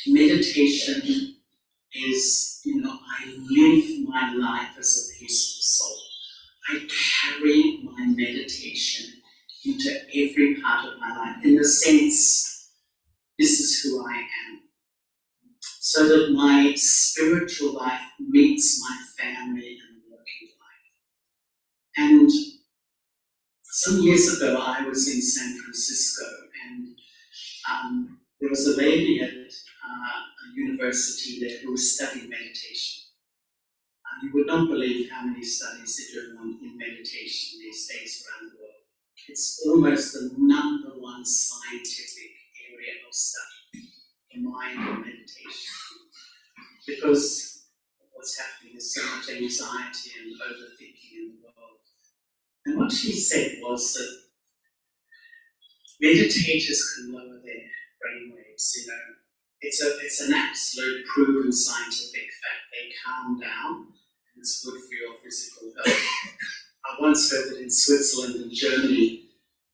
meditation is, I live my life as a peaceful soul. I carry my meditation into every part of my life, in the sense, this is who I am. So that my spiritual life meets my family and working life. And some years ago, I was in San Francisco, and there was a lady at a university there who was studying meditation. You would not believe how many studies are going on in meditation these days around the world. It's almost the number one scientific area of study, the mind and meditation. Because what's happening is so much anxiety and overthinking in the world. And what she said was that meditators can lower their brainwaves, It's an absolute proven scientific fact. They calm down, and it's good for your physical health. I once heard that in Switzerland and Germany,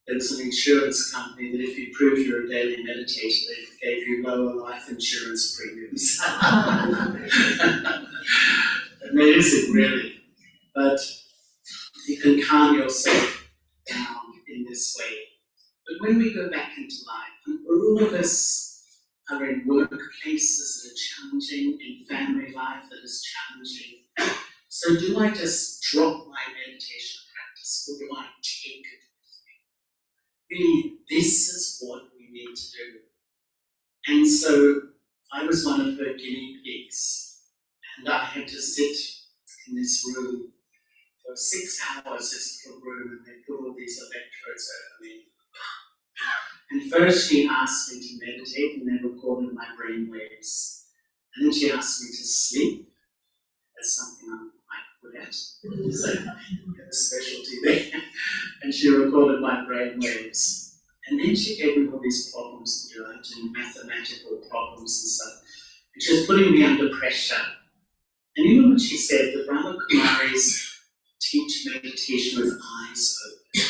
there was an insurance company that if you proved you're a daily meditator, they gave you lower life insurance premiums. Amazing, really. But you can calm yourself down in this way. But when we go back into life, and all of us are in workplaces that are challenging, in family life that is challenging. So do I just drop my meditation practice, or do I take it with really, this is what we need to do. And so I was one of her guinea pigs, and I had to sit in this room for 6 hours, this little room, and they put all these electrodes over me. And first she asked me to meditate, and they recorded my brain waves. And then she asked me to sleep. That's something I'm quite good at. So I have a specialty there. And she recorded my brain waves. And then she gave me all these problems, doing mathematical problems and stuff. And she was putting me under pressure. And you know what she said? The Brahma Kumaris teach meditation with eyes open.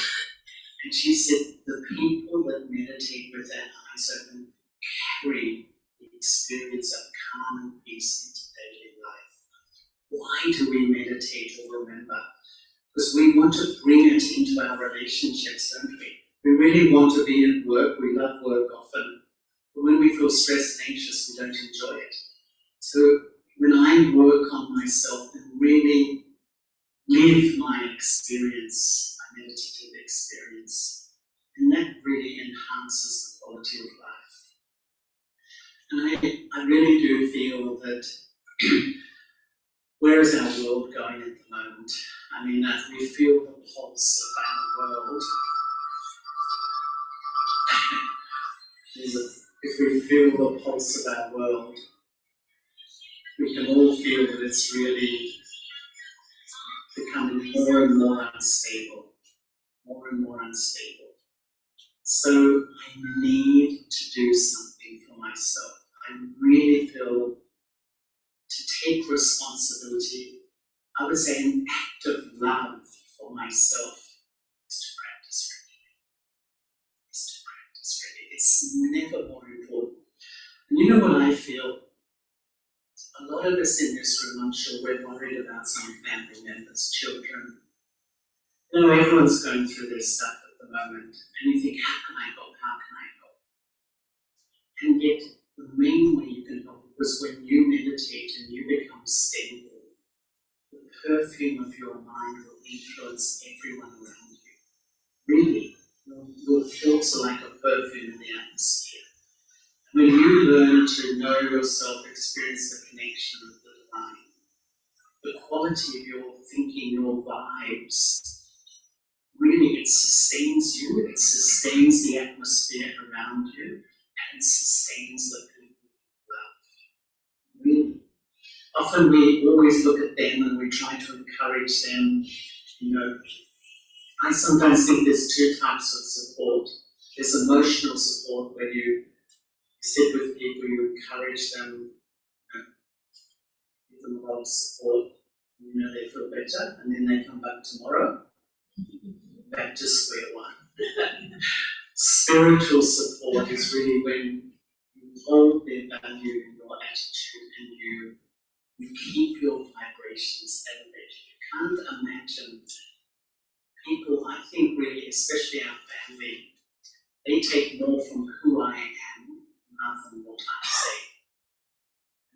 And she said, the people that meditate with their eyes open carry the experience of calm and peace into daily life. Why do we meditate or remember? Because we want to bring it into our relationships, don't we? We really want to be at work. We love work often. But when we feel stressed and anxious, we don't enjoy it. So when I work on myself and really live my experience, my meditative experience, and that really enhances the quality of life. And I really do feel that where is our world going at the moment? I mean, if we feel the pulse of our world, if we feel the pulse of our world, we can all feel that it's really becoming more and more unstable, more and more unstable. So I need to do something for myself. I really feel to take responsibility. I would say an act of love for myself is to practice regularly. It's never more important. And you know what I feel? A lot of us in this room, I'm sure we're worried about some family members, children. You know, everyone's going through their stuff at the moment, and you think, how can I help? How can I help? And yet, the main way you can help is when you meditate and you become stable, the perfume of your mind will influence everyone around you. Really, your thoughts are like a perfume in the atmosphere. When you learn to know yourself, experience the connection with the divine, the quality of your thinking, your vibes, really it sustains you, it sustains the atmosphere around you, and it sustains the people you love. Really. Often we always look at them and we try to encourage them. I sometimes think there's two types of support. There's emotional support where you sit with people, you encourage them, give them a lot of support, they feel better, and then they come back tomorrow, back to square one. Spiritual support is really when you hold their value in your attitude and you keep your vibrations elevated. You can't imagine people, I think really, especially our family, they take more from who I am rather than what I say.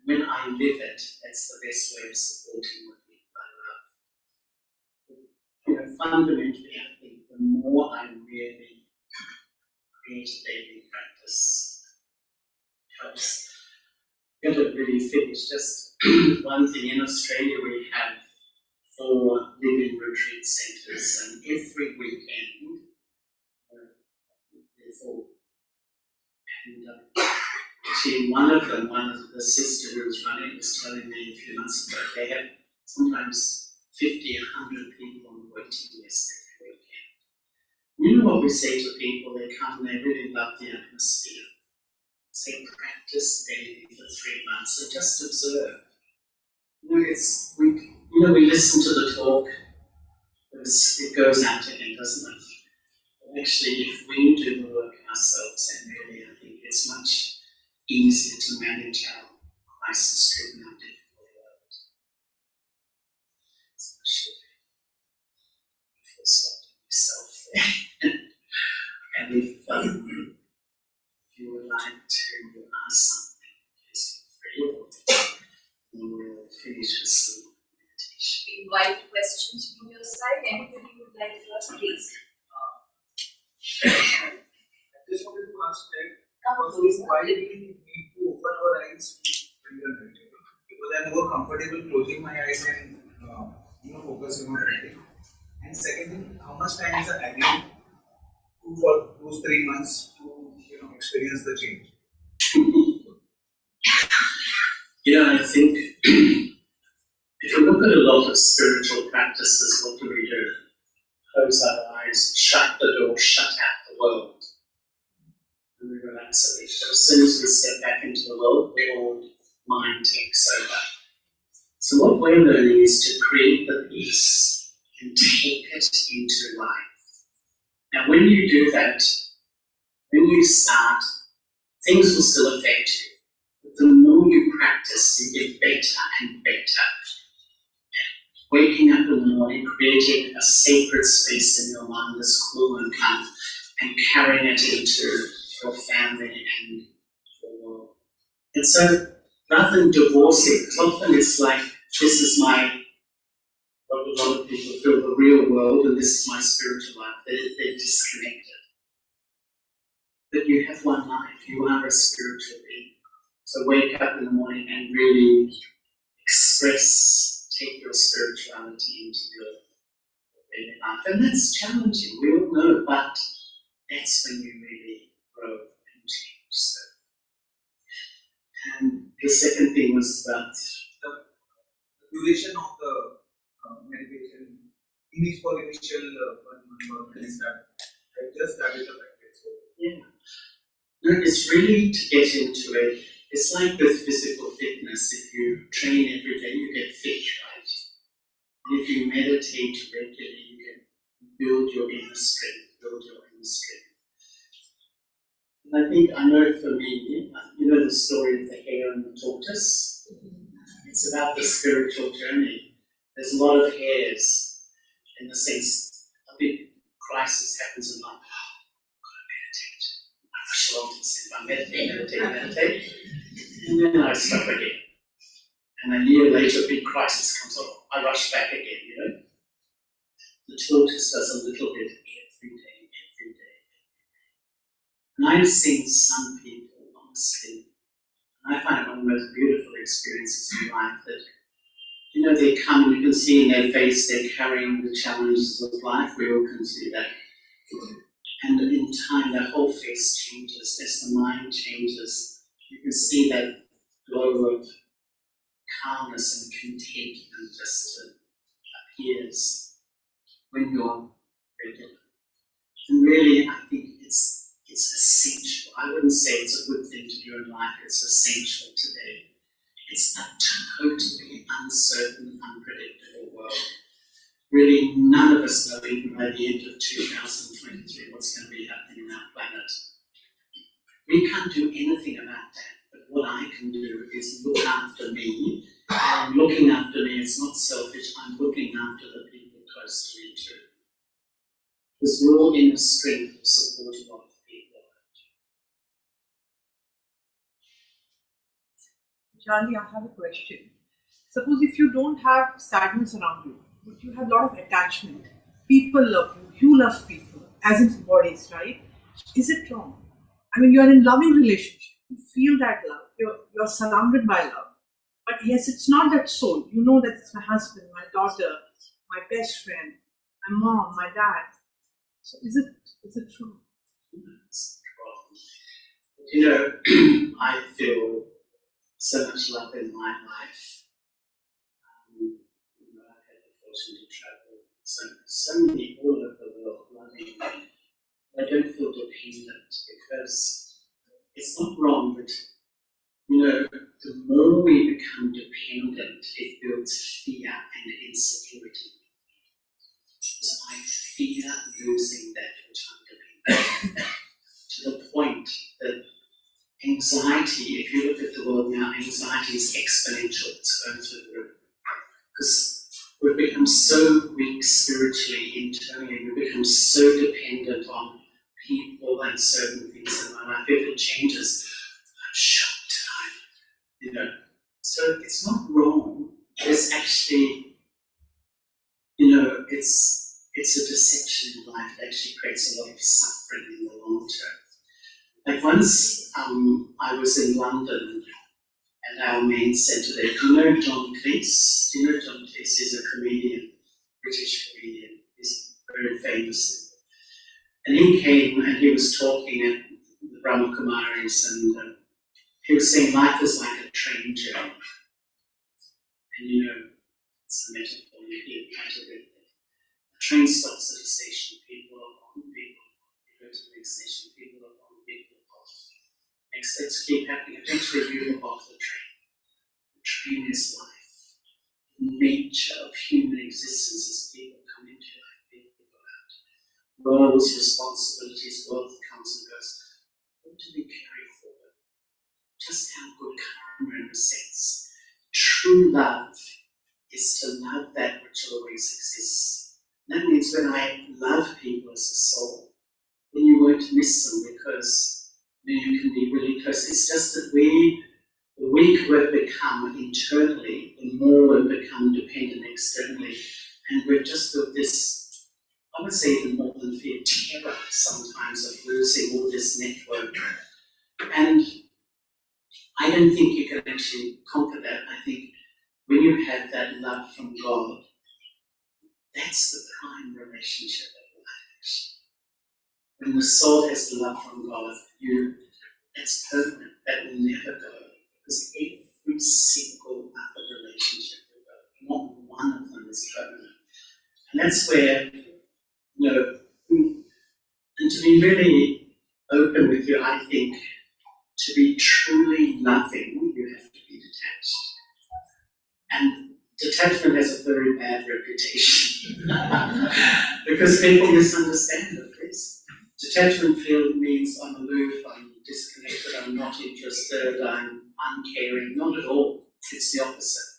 When I live it, that's the best way of supporting what people I love. Fundamentally, I think the more I really create a daily practice, helps. I'm going to really finish just one thing. In Australia, we have 4 living retreat centres, and every weekend, therefore, and actually one of the sister who was running was telling me a few months ago, they have sometimes 50, 100 people on the waiting list every weekend. You know what we say to people? They come and they really love the atmosphere. Say practice daily for 3 months and just observe. We listen to the talk, but it goes out again, doesn't it? But actually, if we do the work ourselves, and really, I think it's much easier to manage our crisis-driven, our difficult world. So I should be stopping myself there. And if you would like to ask something, please feel free. We will finish with some meditation. Invite questions from your side. Anybody would like to ask, please? just wanted to ask that firstly, why do we need to open our eyes when we are meditating? Because I'm more comfortable closing my eyes and focusing on writing. And second thing, how much time is agreed to for those 3 months to experience the change? I think if you look at a lot of spiritual practices, what do we do? Close our eyes, shut the door, shut out the world, and we relax a bit. So as soon as we step back into the world, the old mind takes over. So what we're learning is to create the peace and take it into life. Now when you do that, when you start, things will still affect you. But the more you practice, you get better and better. Waking up in the morning, creating a sacred space in your mind that's cool and calm, and carrying it into your family and your world. And so, rather than divorcing, because often it's like, this is what a lot of people feel, the real world, and this is my spiritual life. They're disconnected. But you have one life, you are a spiritual being. So wake up in the morning and really take your spirituality into your daily life. And that's challenging, we all know, but that's when you really grow and change. So, and the second thing was about the duration of the meditation. For initial 1 month is that I just started the practice. So. Yeah. No, it's really to get into it. It's like with physical fitness. If you train every day, you get fit, right? And if you meditate regularly, you can build your inner strength, And I know for me, the story of the hare and the tortoise? It's about the spiritual journey. There's a lot of hares, in the sense, a big crisis happens in life. I rush along to the center, I meditate, and then I stop again. And a year later, a big crisis comes up, I rush back again, The tortoise does a little bit every day. And I've seen some people, honestly, and I find it one of the most beautiful experiences in life that, they come and you can see in their face they're carrying the challenges of life. We all can see that. And in time, their whole face changes as the mind changes. You can see that glow of calmness and contentment just appears when you're regular. And really, I think it's essential. I wouldn't say it's a good thing to do in life, it's essential today. It's a totally uncertain, unpredictable world. Really, none of us know even by the end of 2023 what's going to be happening in our planet. We can't do anything about that, but what I can do is look after me, and looking after me is not selfish, I'm looking after the people close to me too. Because we're all in a strength of supporting a lot of people. Charlie, I have a question. Suppose if you don't have sadness around you, but you have a lot of attachment, people love you, you love people, as in bodies, right? Is it wrong? I mean, you're in loving relationship, you feel that love, you're surrounded by love. But yes, it's not that soul. You know that it's my husband, my daughter, my best friend, my mom, my dad. So is it true? I feel so much love in my life. I've had the fortune to travel so many all over the world loving me. I don't feel dependent because it's not wrong, but the more we become dependent, it builds fear and insecurity. Because I fear losing that which I'm dependent on, to the point that anxiety, if you look at the world now, anxiety is exponential, it's going through the roof. Because we've become so weak spiritually, internally, we've become so dependent on people and certain things in my life. If it changes, I'm shocked. So it's not wrong. It's actually, it's a deception in life that actually creates a lot of suffering in the long term. Like once I was in London at our main centre there. Do you know John Cleese? Do you know John Cleese? He's a comedian, British comedian. He's very famous. And he came and he was talking at the Brahma Kumaris, and he was saying life is like a train journey. And you know, it's a metaphor, you hear quite a bit. The train stops at a station, people are on, people go to the next station, people are on, people are off. Next, let's keep happening. Eventually you are off the train. The train is life. The nature of human existence is people come into life, people go out. Roles, responsibilities, wealth comes and goes. What do we carry forward? Just how good karma in a sense. True love is to love that which always exists. That means when I love people as a soul, then you won't miss them because you can be really close. It's just that the weaker we've become internally, the more we've become dependent externally. And we've just built this, I would say even more than fear, terror sometimes of losing all this network. And I don't think you can actually conquer that. I think when you have that love from God, that's the prime relationship of life, actually. When the soul has the love from God, it's permanent. That will never go. Because every single other relationship will go. Not one of them is permanent. And that's where, and to be really open with you, I think, to be truly loving, you have to be detached. And detachment has a very bad reputation because people misunderstand it, please. Detachment means I'm aloof, I'm disconnected, I'm not interested, I'm uncaring. Not at all. It's the opposite.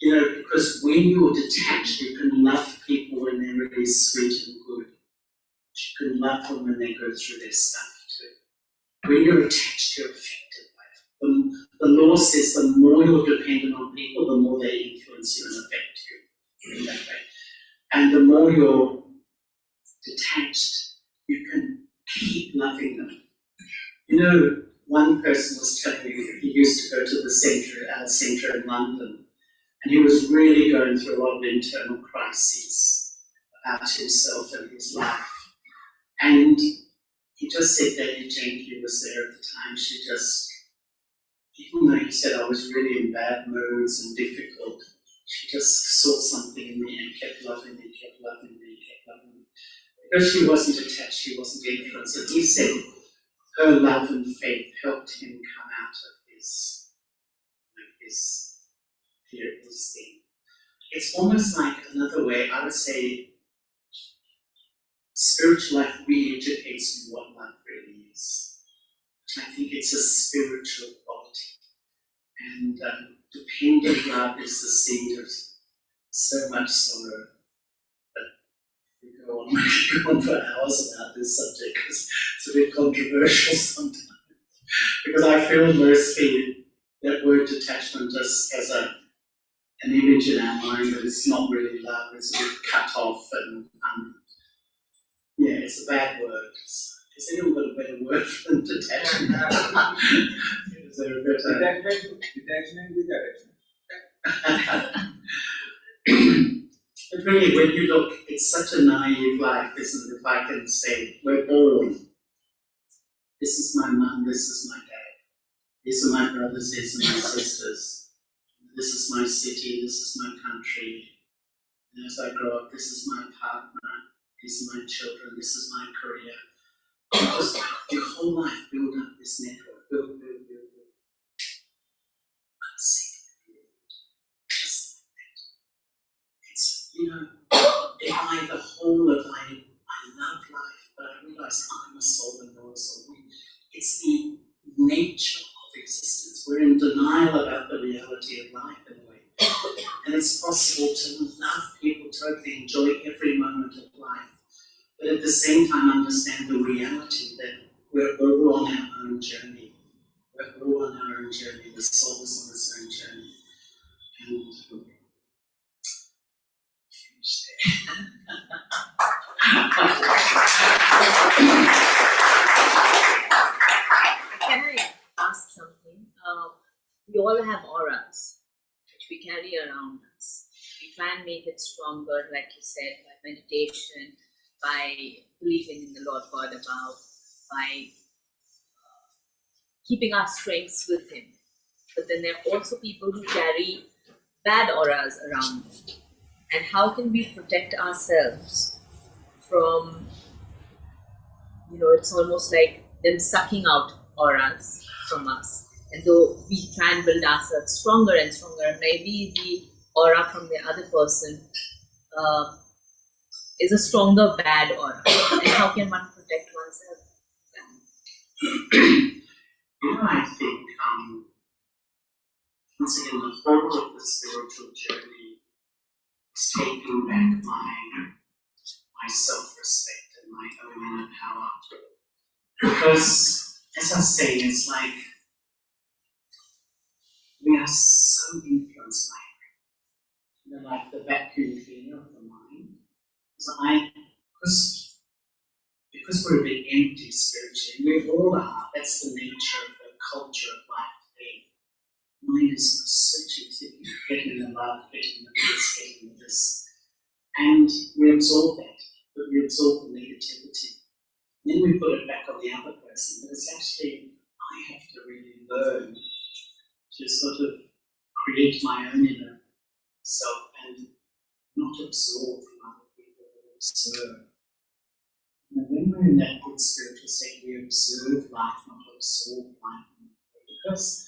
Because when you're detached, you can love people when they're really sweet and good. You can love them when they go through their stuff too. When you're attached, you're affected by it. The law says the more you're dependent on people, the more they influence you and affect you in that way. And the more you're detached, you can keep loving them. One person was telling me he used to go to our centre in London, and he was really going through a lot of internal crises about himself and his life. And he just said Lady Jenke was there at the time. She just, even though he said I was really in bad moods and difficult, she just saw something in me and kept loving me, kept loving me, kept loving me. Because she wasn't attached, she wasn't influenced. And he said her love and faith helped him come out of his thing. It's almost like another way, I would say, spiritual life re-educates you what love really is. I think it's a spiritual quality. And dependent love is the seed of so much sorrow. But we go on for hours about this subject because it's a bit controversial sometimes. Because I feel mostly that word detachment just has an image in our mind that it's not really love, it's a bit cut off and it's a bad word. Has anyone got a better word than detachment? Is there a better? Detachment with attachment. But really, when you look, it's such a naive life, isn't it? If I can say, we're born. This is my mum, this is my dad. These are my brothers, these are my sisters. This is my city, this is my country. And as I grow up, this is my partner. These are my children, this is my career. Just your whole life build up this network, build. I'm sick of it. Just like that. It's, if I love life, but I realize I'm a soul and you're a soul. It's the nature of existence. We're in denial about the reality of life in a way. And it's possible to love people totally, enjoy every moment of life. But at the same time understand the reality that we're all on our own journey. We're all on our own journey. The soul is on its own journey. And finish there. which we carry around us. We try and make it stronger, like you said, by meditation, by believing in the Lord God above, by keeping our strengths with Him. But then there are also people who carry bad auras around them. And how can we protect ourselves from, it's almost like them sucking out auras from us. And though we try and build ourselves stronger and stronger, maybe the aura from the other person is a stronger bad aura. And how can one protect oneself? I think, once again, the whole of the spiritual journey is taking back my self-respect and my own inner power. Because, as I say, it's like we are so influenced by it. Like the vacuum cleaner of the mind. Because we're a bit empty spiritually, we all are. That's the nature of the culture of life today. Mind is searching to get in the love, get in the peace, get in the this. And we absorb that, but we absorb the negativity. Then we put it back on the other person. But it's actually, I have to really learn to sort of create my own inner self and not absorb from other people, but observe. And when we're in that good spiritual state, we observe life, not absorb life. Because,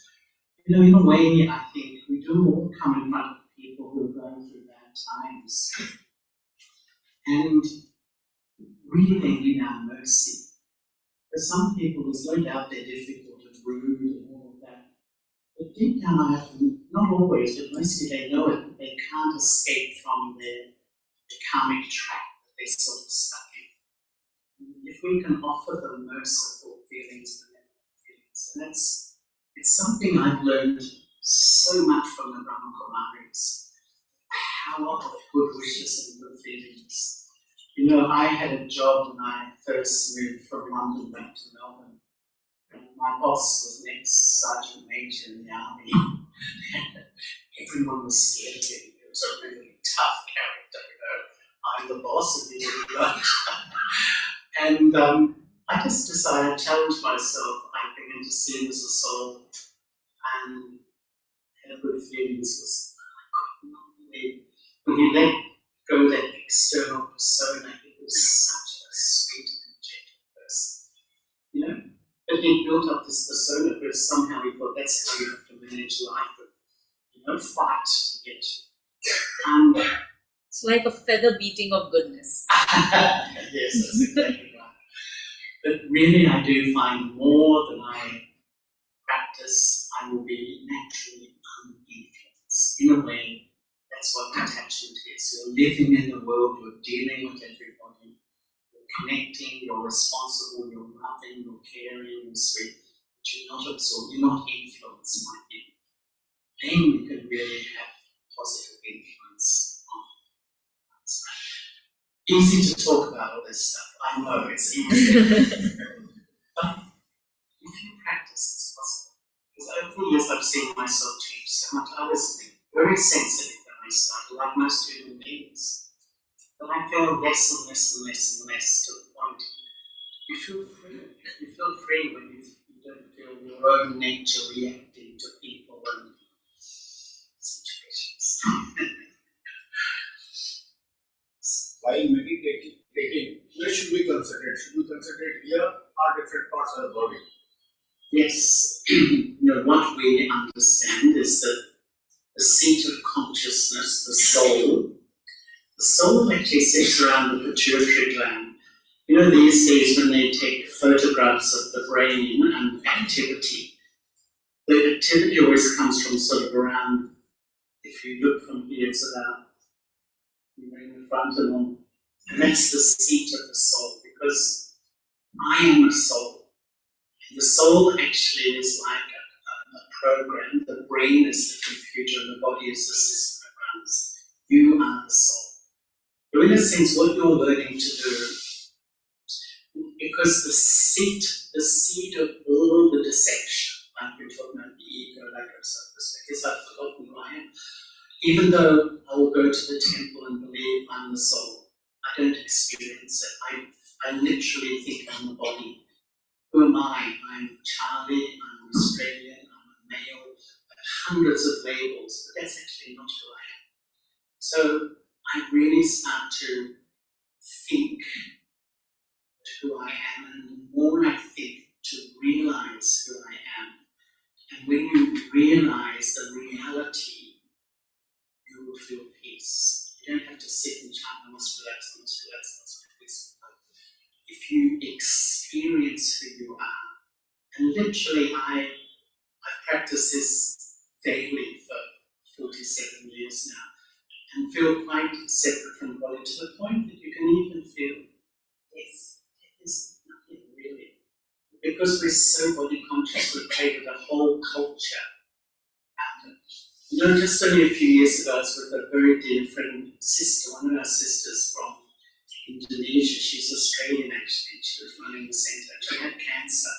in a way, I think we do all come in front of people who are going through bad times. And really they need our mercy. For some people, there's no doubt they're difficult and rude and all of that. But deep down, I have to, not always, but mostly they know it, that they can't escape from the karmic trap that they're sort of stuck in. If we can offer them merciful feelings, benevolent feelings, and it's something I've learned so much from the Brahma Kumaris, the power of good wishes and good feelings. I had a job when I first moved from London back to Melbourne. And my boss was an ex-sergeant major in the army. Everyone was scared of him. He was a really tough character, I'm the boss and you know. And I just decided, I challenged myself. I began to see him as a soul and had good feelings. I couldn't believe when he let go that external persona, he was such a sweet and gentle person. But he built up this persona because somehow he thought that's how you have to manage life. But, fight to get. It's like a feather beating of goodness. Yes, that's exactly right. But really, I do find more than I practice, I will be naturally uninfluenced. In a way, that's what detachment is. You're living in the world, you're dealing with everybody, you're connecting, you're responsible, you're loving, you're caring, you're sweet, but you're not absorbed, you're not influenced by people. Then you can really have positive influence on one's life. Easy to talk about all this stuff. I know it's easy. But if you practice, it's possible. Because over the years I've seen myself change so much. I was very sensitive when I started, like most human beings. But I feel less and less and less and less to the point. You feel free. You feel free when you don't feel your own nature reacting to people and situations. While meditating, where should we concentrate? Should we concentrate here or different parts of the body? Yes, what we understand is that the seat of consciousness, the soul actually sits around the pituitary gland. These days when they take photographs of the brain and activity, the activity always comes from sort of around, if you look from here, it's about in the front and on. And that's the seat of the soul, because I am a soul. The soul actually is like a program. The brain is the computer and the body is the system that runs. You are the soul. So in a sense, what you're learning to do, because the seed of all the deception, like we're talking about the ego, like our self-respect, is I've forgotten who I am. even though I will go to the temple and believe I'm the soul, I don't experience it. I literally think I'm the body. Who am I? I'm Charlie, I'm Australian, I'm a male, I have hundreds of labels, but that's actually not who I am. So I really start to think who I am, and the more I think, to realize who I am. And when you realize the reality, you will feel peace. You don't have to sit and chant, I must relax, I must relax, I must be peaceful. If you experience who you are, and literally I've practiced this daily for 47 years now, and feel quite separate from the body to the point that you can even feel death. Death is nothing really. Because we're so body conscious, we've created a whole culture around it. You know, just only a few years ago, I was with a very dear friend, sister, one of our sisters from Indonesia. She's Australian actually. She was running the centre. She had cancer.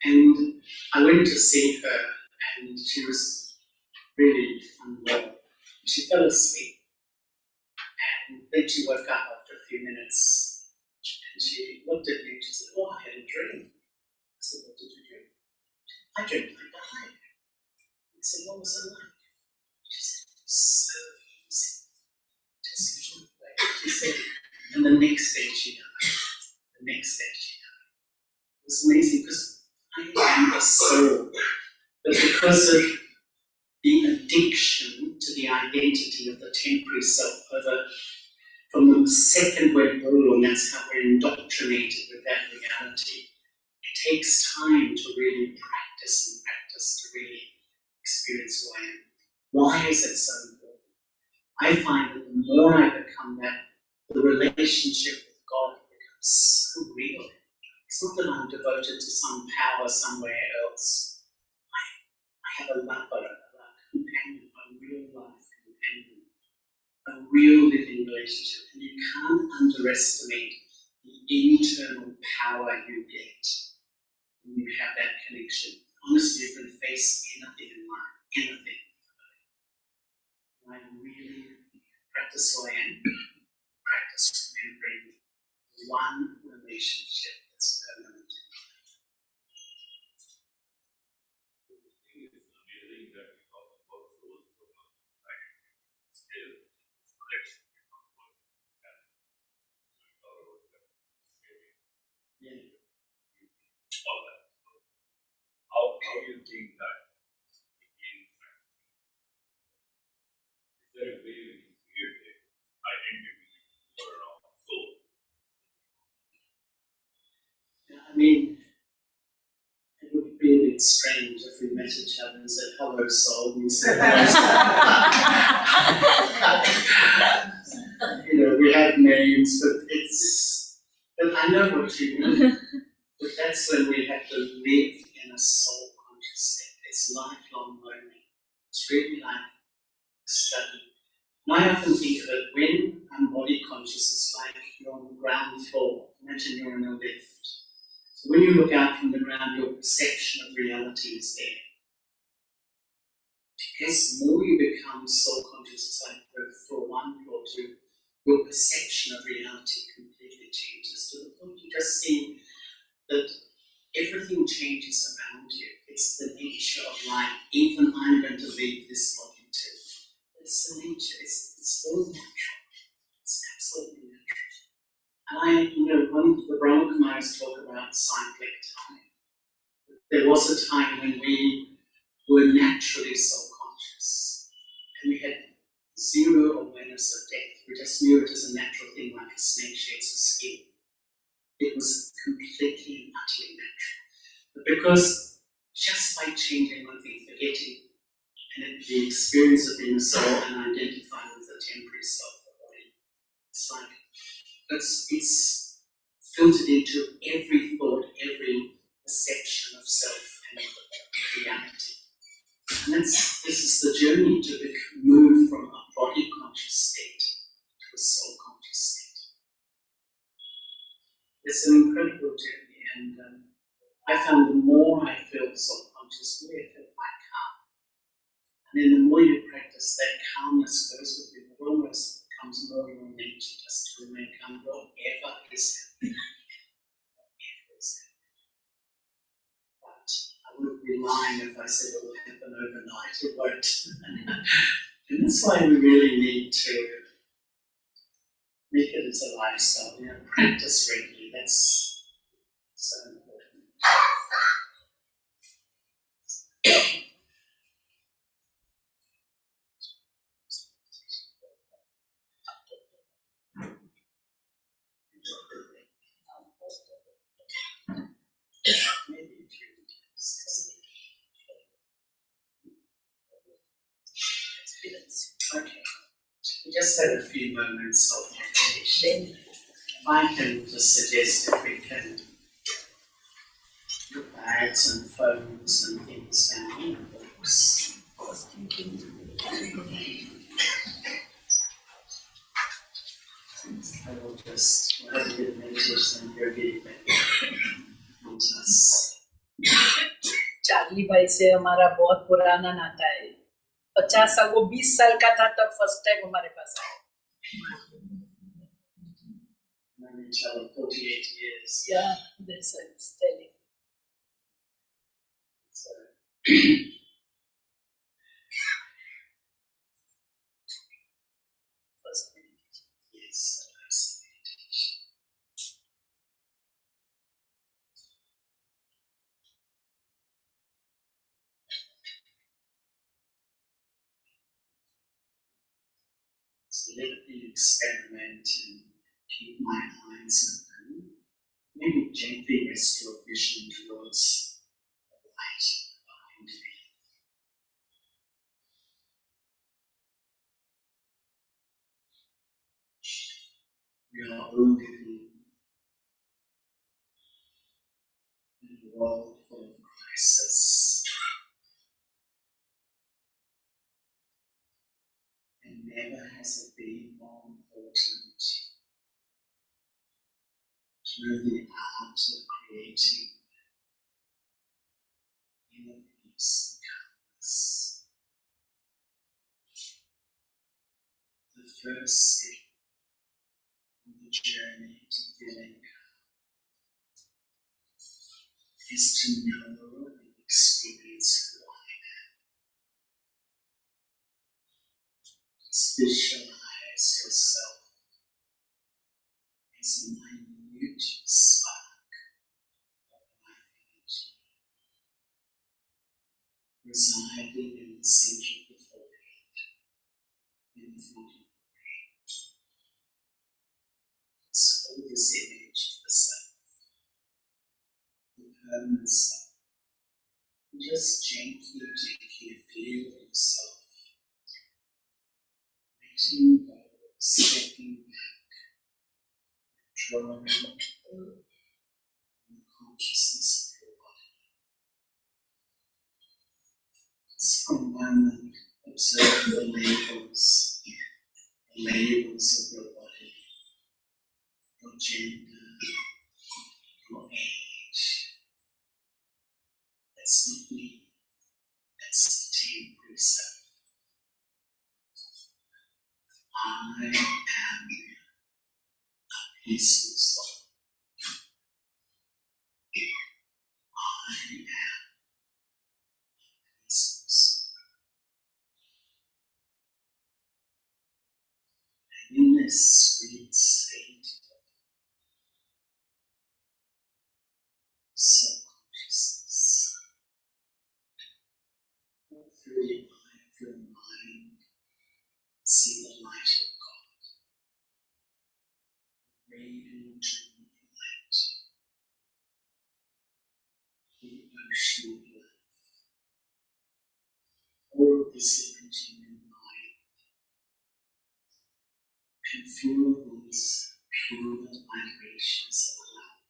And I went to see her, and she was really unwell. She fell asleep. And then she woke up after a few minutes. And she looked at me and she said, "Oh, I had a dream." I said, "What did you dream?" "I dreamt I died." I said, "What was it like?" She said, "It was so easy. Just flew away." She said, and the next day she died. The next day she died. It was amazing because I am a soul. But because of the addiction to the identity of the temporary self from the second we're born, that's how we're indoctrinated with that reality. It takes time to really practice and practice to really experience who I am. Why is it so important? I find that the more I become that, the relationship with God becomes so real. It's not that I'm devoted to some power somewhere else. I have a lover, a companion, a real life companion, a real living relationship. And you can't underestimate the internal power you get when you have that connection. Honestly, you can face anything in life, anything. And I really practice who I am, practice remembering one relationship that's permanent. Yeah. How do you think that is there a way we can create the identity for our soul? Yeah, I mean, it would be a bit strange if we met each other and said, "Hello, soul," and you said, you know, we have names, but I know what you mean. But that's when we have to live in a soul conscious state. It's lifelong learning. It's really like study. And I often think of it when I'm body conscious, it's like you're on the ground floor. Imagine you're in a lift. So when you look out from the ground, your perception of reality is there. As more you become soul conscious, it's like floor one, floor two, your perception of reality completely changes to the point you just see that everything changes around you. It's the nature of life. Even I'm going to leave this body too. It's the nature. It's all natural. It's absolutely natural. And one of the Brahma Kumaris talk about cyclic time. There was a time when we were naturally self-conscious, and we had zero awareness of death. We just knew it as a natural thing, like a snake sheds its skin. It was completely and utterly natural. But because just by changing one thing, forgetting, and the experience of being a soul and identifying with the temporary self, the body, it's like it's filtered into every thought, every perception of self and reality. And this is the journey to move from a body conscious state to a soul conscious state. It's an incredible journey, and I found the more I feel self-conscious, the more I feel quite calm. And then the more you practice, that calmness goes with you. It almost becomes more your nature just to remain calm, whatever is happening. Whatever is happening. But I would be lying if I said it will happen overnight. It won't. And that's why we really need to make it as a lifestyle, practice regularly. That's so important. Maybe 3 days. Okay. We just had a few moments of meditation. If I can just suggest if we can put bags and phones and things down and books. I will just have a bit of meditation and go get back on us. Charlie भाई से हमारा बहुत पुराना नाता है 50 साल वो 20 साल का था तब फर्स्ट टाइम हमारे पास आया Known each other 48 years. Yeah, that's what I'm telling. So, First meditation. yes, that's meditation. So let me experiment and keep my eyes open. Maybe gently rest your vision towards the light behind me. We are all living in a world full of crisis, and never has it been more important to know the art of creating inner peace and calmness. The first step on the journey to feeling is to know and experience who I am. Just visualize yourself as a minute spark of life energy residing in the center of the forehead, in the front of the brain. Just hold this image of the self, the permanent self. Just gently feel yourself letting go, stepping back, drawing from the consciousness of your body. Just for a moment, observe the labels of your body, your gender, your age. That's not me, that's the temporary self. I am a peaceful soul. I am peaceful soul. And in this sweet state of self-consciousness, through the eye of your mind, see the light of God, radiant light, the ocean of love. All of this energy in your mind and feel these pure vibrations of love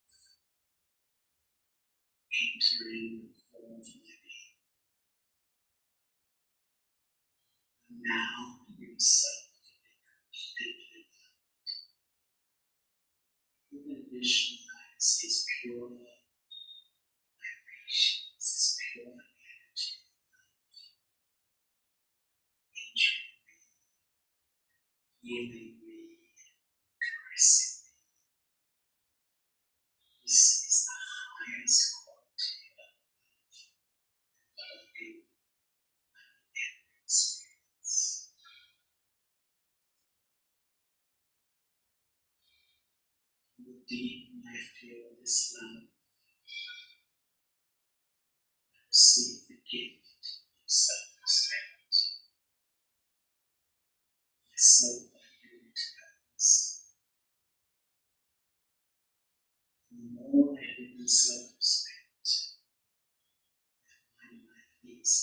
entering the core of my being. And now yourself to be completely loved. Even visualize these pure vibrations, this pure energy healing me, caressing me. This is the highest quality of loving experience. The deeper I feel this love, I receive the gift of self-respect. My self-value returns. The more I live in self-respect, I find my peace.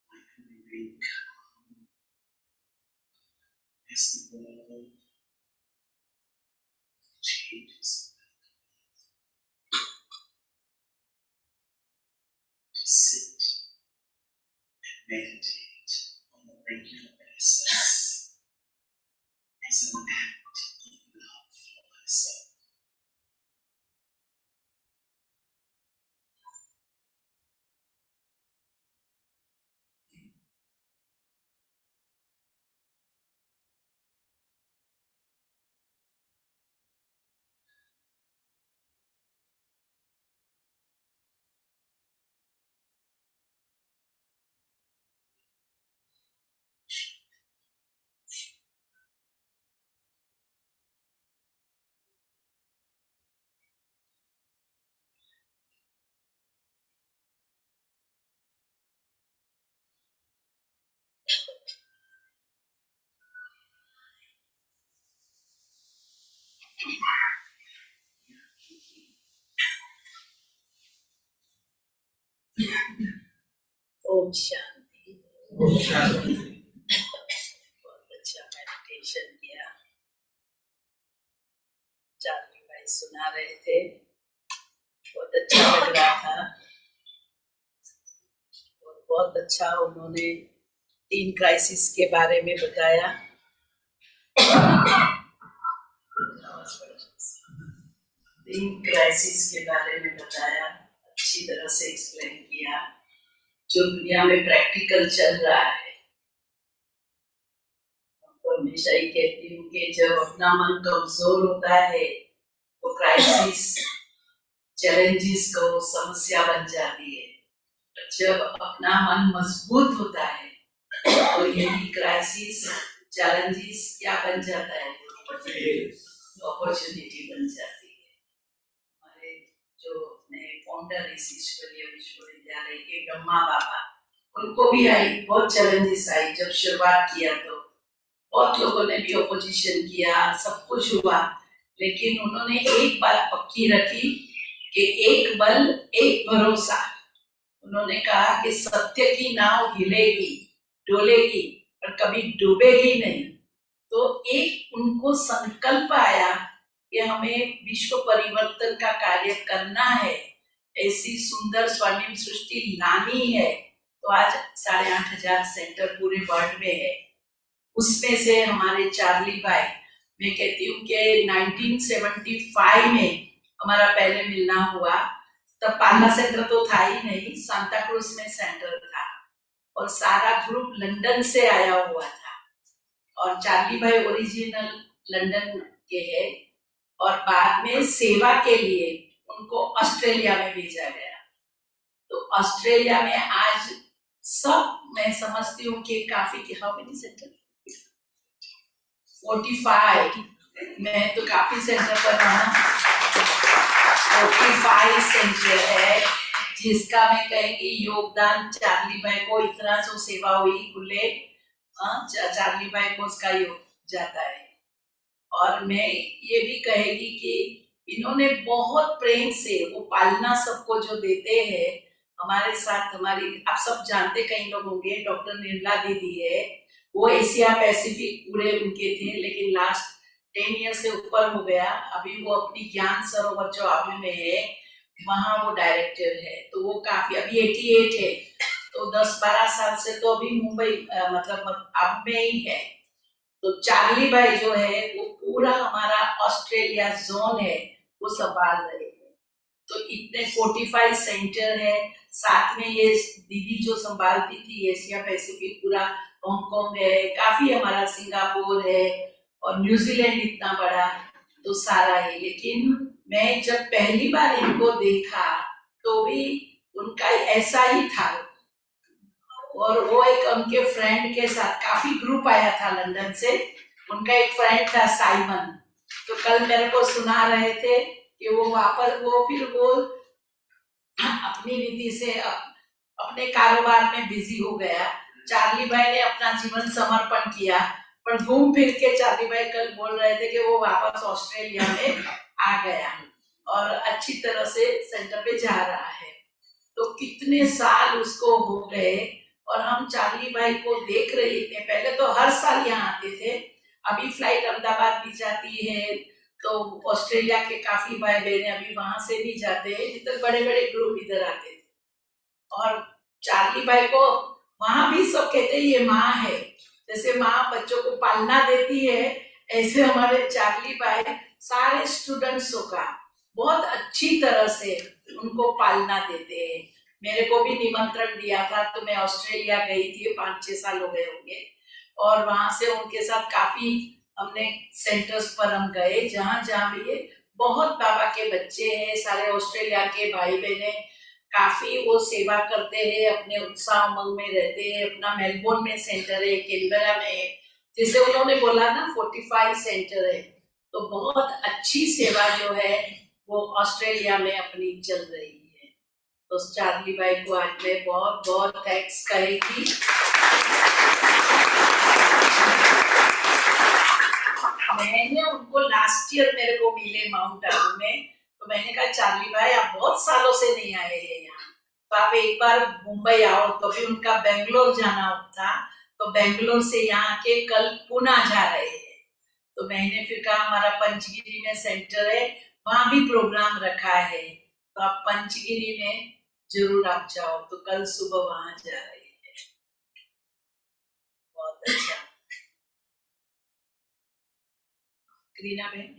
I can remain calm as the world changes. To sit and meditate on a regular basis as an act of love for myself. Om Shanti. बहुत अच्छा meditation किया। Charlie भाई सुना रहे थे, बहुत अच्छा लग रहा था। और बहुत अच्छा उन्होंने 3 क्राइसिस के बारे में बताया। 3 क्राइसिस के बारे में बताया, अच्छी तरह से एक्सप्लेन किया। जो दुनिया में प्रैक्टिकल चल रहा है, तो हमेशा ही कहती हूँ कि जब अपना मन कमजोर होता है तो क्राइसिस चैलेंजेस को समस्या बन जाती है। जब अपना मन मजबूत होता है तो यही क्राइसिस चैलेंजेस क्या बन जाता है, अपॉर्चुनिटी बन जाती है। हमारे जो नए फाउंडर इस ईश्वरीय विश्वविद्यालय के ब्रह्मा बाबा, उनको भी आई, बहुत चैलेंजेस आई। जब शुरुआत किया तो बहुत लोगों ने भी अपोजिशन किया, सब कुछ हुआ, लेकिन उन्होंने एक बात पक्की रखी कि एक बल एक भरोसा। उन्होंने कहा कि सत्य की नाव हिलेगी, डोलेगी, पर कभी डूबेगी नहीं। तो एक उनको संकल्प आया कि हमें विश्व परिवर्तन का कार्य करना है, ऐसी सुंदर स्वर्णिम सृष्टि लानी है। तो आज 8,500 सेंटर पूरे वर्ल्ड में है। उसमें से हमारे चार्ली भाई, मैं कहती हूँ कि 1975 में हमारा पहले मिलना हुआ। तब पाला सेंटर तो था ही नहीं, सांता क्रूज में सेंटर था और सारा ग्रुप लंदन से आया हुआ था। और चार्ली भाई ओरिजिनल लंदन के हैं और बाद में सेवा के लिए उनको ऑस्ट्रेलिया में भेजा गया। तो ऑस्ट्रेलिया में आज सब मैं समझती हूँ कि काफी, हाउ मेनी सेंटर, 45, मैं तो काफी सेंटर पर रहा, 45 सेंटर है, जिसका मैं कहेंगी योगदान चार्ली भाई को, इतना जो सेवा हुई खुले चार्ली भाई को उसका योग जाता है। और मैं ये भी कहेगी कि इन्होंने बहुत प्रेम से वो पालना सबको जो देते हैं हमारे साथ। हमारी आप सब जानते कई लोग होंगे, डॉक्टर निर्मला दीदी है, वो एशिया पैसिफिक पूरे उनके थे, लेकिन लास्ट 10 ईयर से ऊपर हो गया। अभी वो अपनी ज्ञान सरोवर जो आबू में है वहाँ वो डायरेक्टर है। तो वो काफी, अभी 88 है, तो 10-12 साल से तो अभी मुंबई मतलब आबू में ही है। तो चार्ली भाई जो है वो पूरा हमारा ऑस्ट्रेलिया जोन है वो संभाल रहे हैं। तो इतने 45 सेंटर है, साथ में ये दीदी जो संभालती थी एशिया पैसिफिक पूरा, हांगकांग है, काफी हमारा सिंगापुर है और न्यूजीलैंड इतना बड़ा, तो सारा है। लेकिन मैं जब पहली बार इनको देखा तो भी उनका ऐसा ही था, और वो एक उनके फ्रेंड के साथ, काफी ग्रुप आया था लंदन से, उनका एक फ्रेंड था साइमन, तो कल मेरे को सुना रहे थे कि वो वापस वो अपनी रीति से अपने कारोबार में बिजी हो गया। चार्ली भाई ने अपना जीवन समर्पण किया, पर घूम फिर के चार्ली भाई कल बोल रहे थे कि वो वापस ऑस्ट्रेलिया में आ गया और अच्छी तरह से सेंटर पे जा रहा है। तो कितने साल उसको हो गए और हम चार्ली भाई को देख रहे थे। पहले तो हर साल यहाँ आते थे, अभी फ्लाइट अहमदाबाद भी जाती है, तो ऑस्ट्रेलिया के काफी भाई बहन अभी वहां से भी जाते हैं, जितने बड़े बड़े ग्रुप इधर आते थे। और चार्ली भाई को वहां भी सब कहते हैं ये माँ है, जैसे माँ बच्चों को पालना देती है, ऐसे हमारे चार्ली भाई सारे स्टूडेंट्सों का बहुत अच्छी तरह से उनको पालना देते हैं। मेरे को भी निमंत्रण दिया था तो मैं ऑस्ट्रेलिया गई थी, 5-6 साल हो गए होंगे, और वहां से उनके साथ काफी हमने सेंटर्स पर हम गए, जहां जहां भी ये बहुत बाबा के बच्चे हैं, सारे ऑस्ट्रेलिया के भाई बहने काफी वो सेवा करते हैं, अपने उत्साह उमंग में रहते हैं। अपना मेलबोर्न में सेंटर है, कैनबरा में, जैसे उन्होंने बोला ना 45 सेंटर है, तो बहुत अच्छी सेवा जो है वो ऑस्ट्रेलिया में अपनी चल रही है। तो चार्ली भाई को आज मैं बहुत बहुत थैंक्स करेगी। मैंने उनको लास्ट ईयर मेरे को मिले माउंट आबू में, तो मैंने कहा चार्ली भाई आप बहुत सालों से नहीं आए हैं यहाँ, तो आप एक बार मुंबई आओ। तो भी उनका बेंगलोर जाना था, तो बेंगलोर से यहाँ के कल पुणे जा रहे हैं। तो मैंने फिर कहा हमारा पंचगिरी में सेंटर है, वहां भी प्रोग्राम रखा है, तो आप पंचगिरी में जरूर आप जाओ। तो कल सुबह वहां जा रहे हैं। बहुत अच्छा। करीना बहन,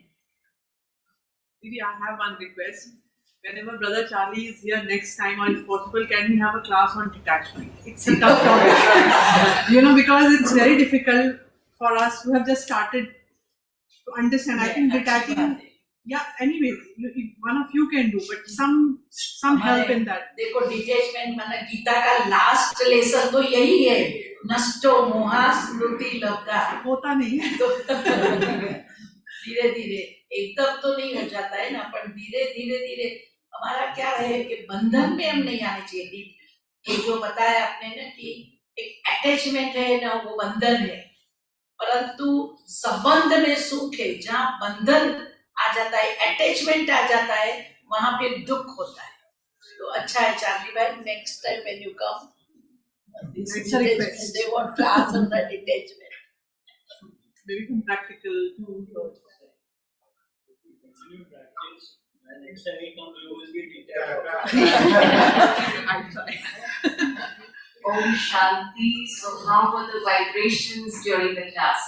Didi, I have one request. Whenever Brother Charlie is here next time, or if possible, can we have a class on detachment? It's a tough topic, because it's very difficult for us who have just started to understand. I think detaching, anyway, one of you can do, but some help in that. देखो detachment माना गीता का last lesson तो यही है, नष्टो मोहा स्मृति लब्धा। होता नहीं है तो धीरे धीरे, एकदम तो नहीं हो जाता है ना, पर धीरे धीरे हमारा क्या है कि बंधन में हम नहीं आने चाहिए। ये जो बताया आपने ना कि एक अटैचमेंट है ना, वो बंधन है, परंतु संबंध में सुख है। जहाँ बंधन आ जाता है, अटैचमेंट आ जाता है, वहां पे दुख होता है। तो अच्छा है चार्ली भाई, next time when you come, they want class on the detachment. Maybe some practical tools. Next time we come, you will be detached. I'll try. Om Shanti. So how were the vibrations during the class?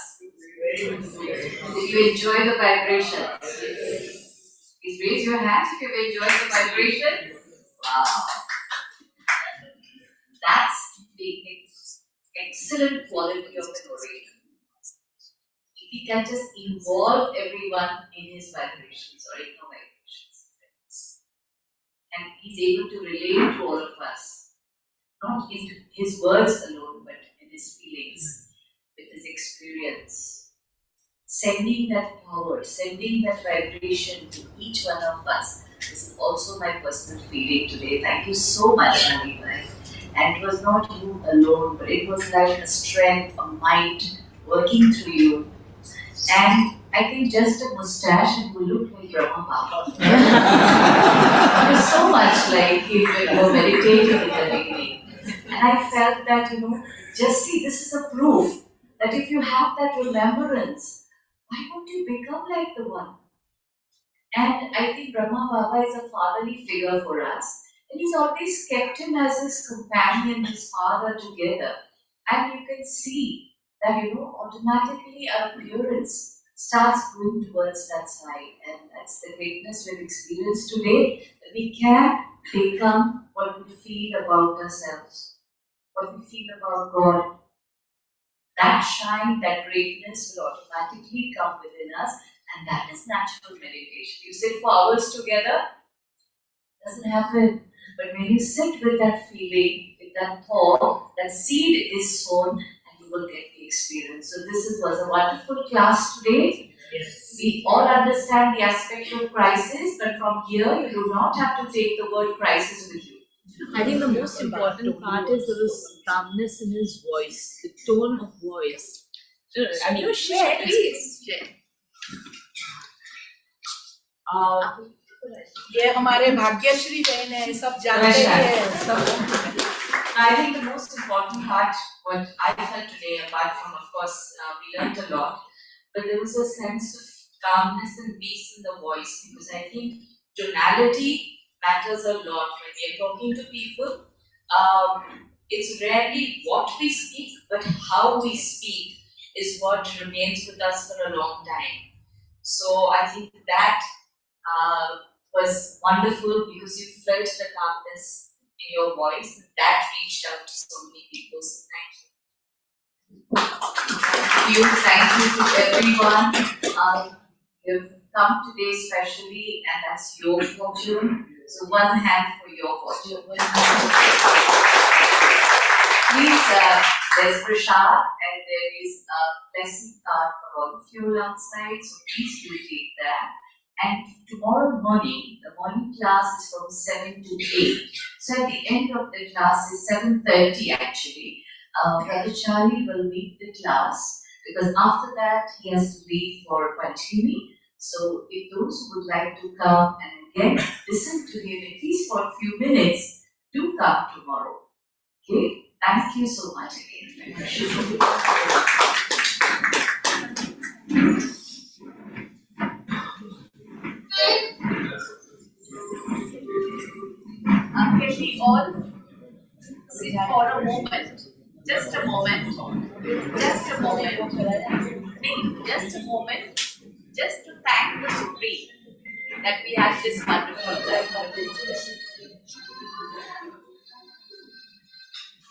Did you enjoy the vibrations? Please raise your hands if you've enjoyed the vibration. Wow. That's the excellent quality of an orator. He can just involve everyone in his vibrations or in her vibrations. And he's able to relate to all of us, not in his words alone, but in his feelings, with his experience. Sending that power, sending that vibration to each one of us. This is also my personal feeling today. Thank you so much, Navibhai. And it was not you alone, but it was like a strength, a might working through you. And I think just a mustache and you look like Brahma Baba. It was so much like you were meditating in the beginning. And I felt that, just see, this is a proof that if you have that remembrance, why don't you become like the one? And I think Brahma Baba is a fatherly figure for us. And he's always kept him as his companion, his father together. And you can see that, automatically our appearance starts going towards that side. And that's the greatness we've experienced today. That we can become what we feel about ourselves, what we feel about God. That shine, that greatness will automatically come within us, and that is natural meditation. You sit for hours together, doesn't happen. But when you sit with that feeling, with that thought, that seed is sown, and you will get the experience. So was a wonderful class today. Yes. We all understand the aspect of crisis, but from here you do not have to take the word crisis with you. I think the most important part is there was calmness in his voice, the tone of voice. Can you share, please? Share. ये हमारे भाग्यश्री बहन है सब जानते ही है सब I think the most important part, what I felt today, apart from, of course, we learned a lot, but there was a sense of calmness and peace in the voice, because I think tonality matters a lot when we are talking to people. It's rarely what we speak, but how we speak is what remains with us for a long time. So I think that was wonderful, because you felt the calmness in your voice, and that reached out to so many people. So thank you to everyone. You've come today specially, and that's your fortune. So one hand for your fortune. Please, there's Prashad, and there is a blessing card for all of you outside. So please do take that. And tomorrow morning, the morning class is from 7 to 8. So at the end of the class is 7:30 actually. Brother Charlie will lead the class, because after that he has to leave for Panchini. So if those who would like to come and again listen to him at least for a few minutes, do come tomorrow. Okay? Thank you so much again. Can we all sit for a moment? Just a moment. Just a moment. Just a moment. Just to thank the Supreme that we had this wonderful time.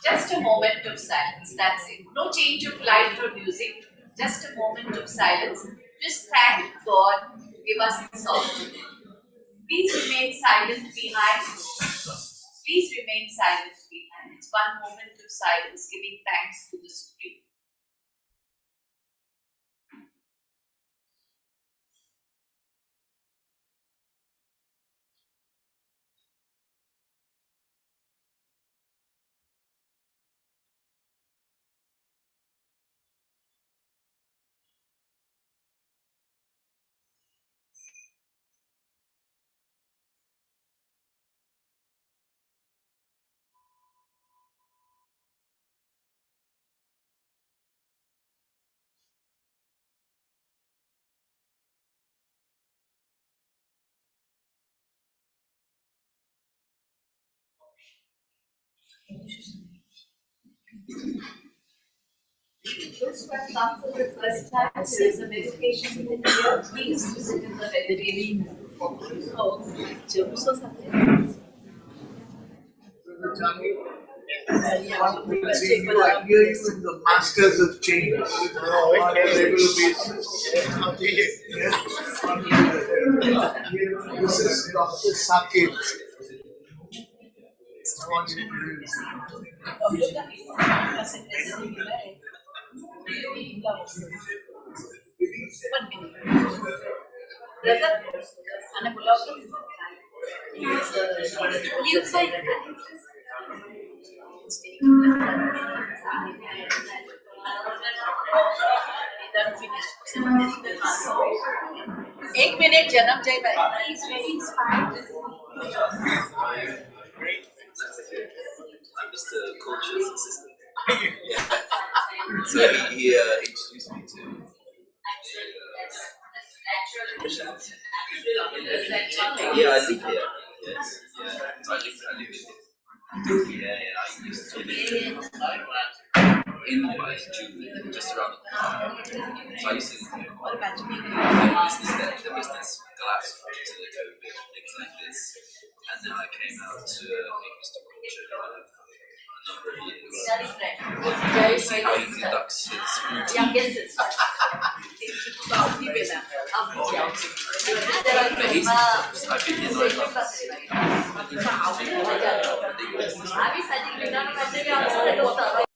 Just a moment of silence. That's it. No change of light or music. Just a moment of silence. Just thank God to give us this opportunity. Please remain silent behind. Please remain silent behind. It's one moment of silence, giving thanks to the Supreme. Those who have come for the first time, there is a meditation in here. Please visit in the meditation. I hear you in the Masters of Change on a regular basis. This is Dr. Saket. I want you to do this. You say एक minute जन्म जय भाई he's very inspired. I'm just the coach's assistant. So he introduced me to Yeah, I live here. Yes. Yeah. So I live in here. Yeah, I used to live in Mumbai, just around the corner. So I used to live here. The business collapsed due to the COVID, things like this. And then I came been out to make Mr. Culture a number of years. Very friend. You see how he conducts his routine. Youngest sister. Bounty पे ना. अब क्या? But he's, I've been here 9 months. अभी सजी बिना ना मैंने क्या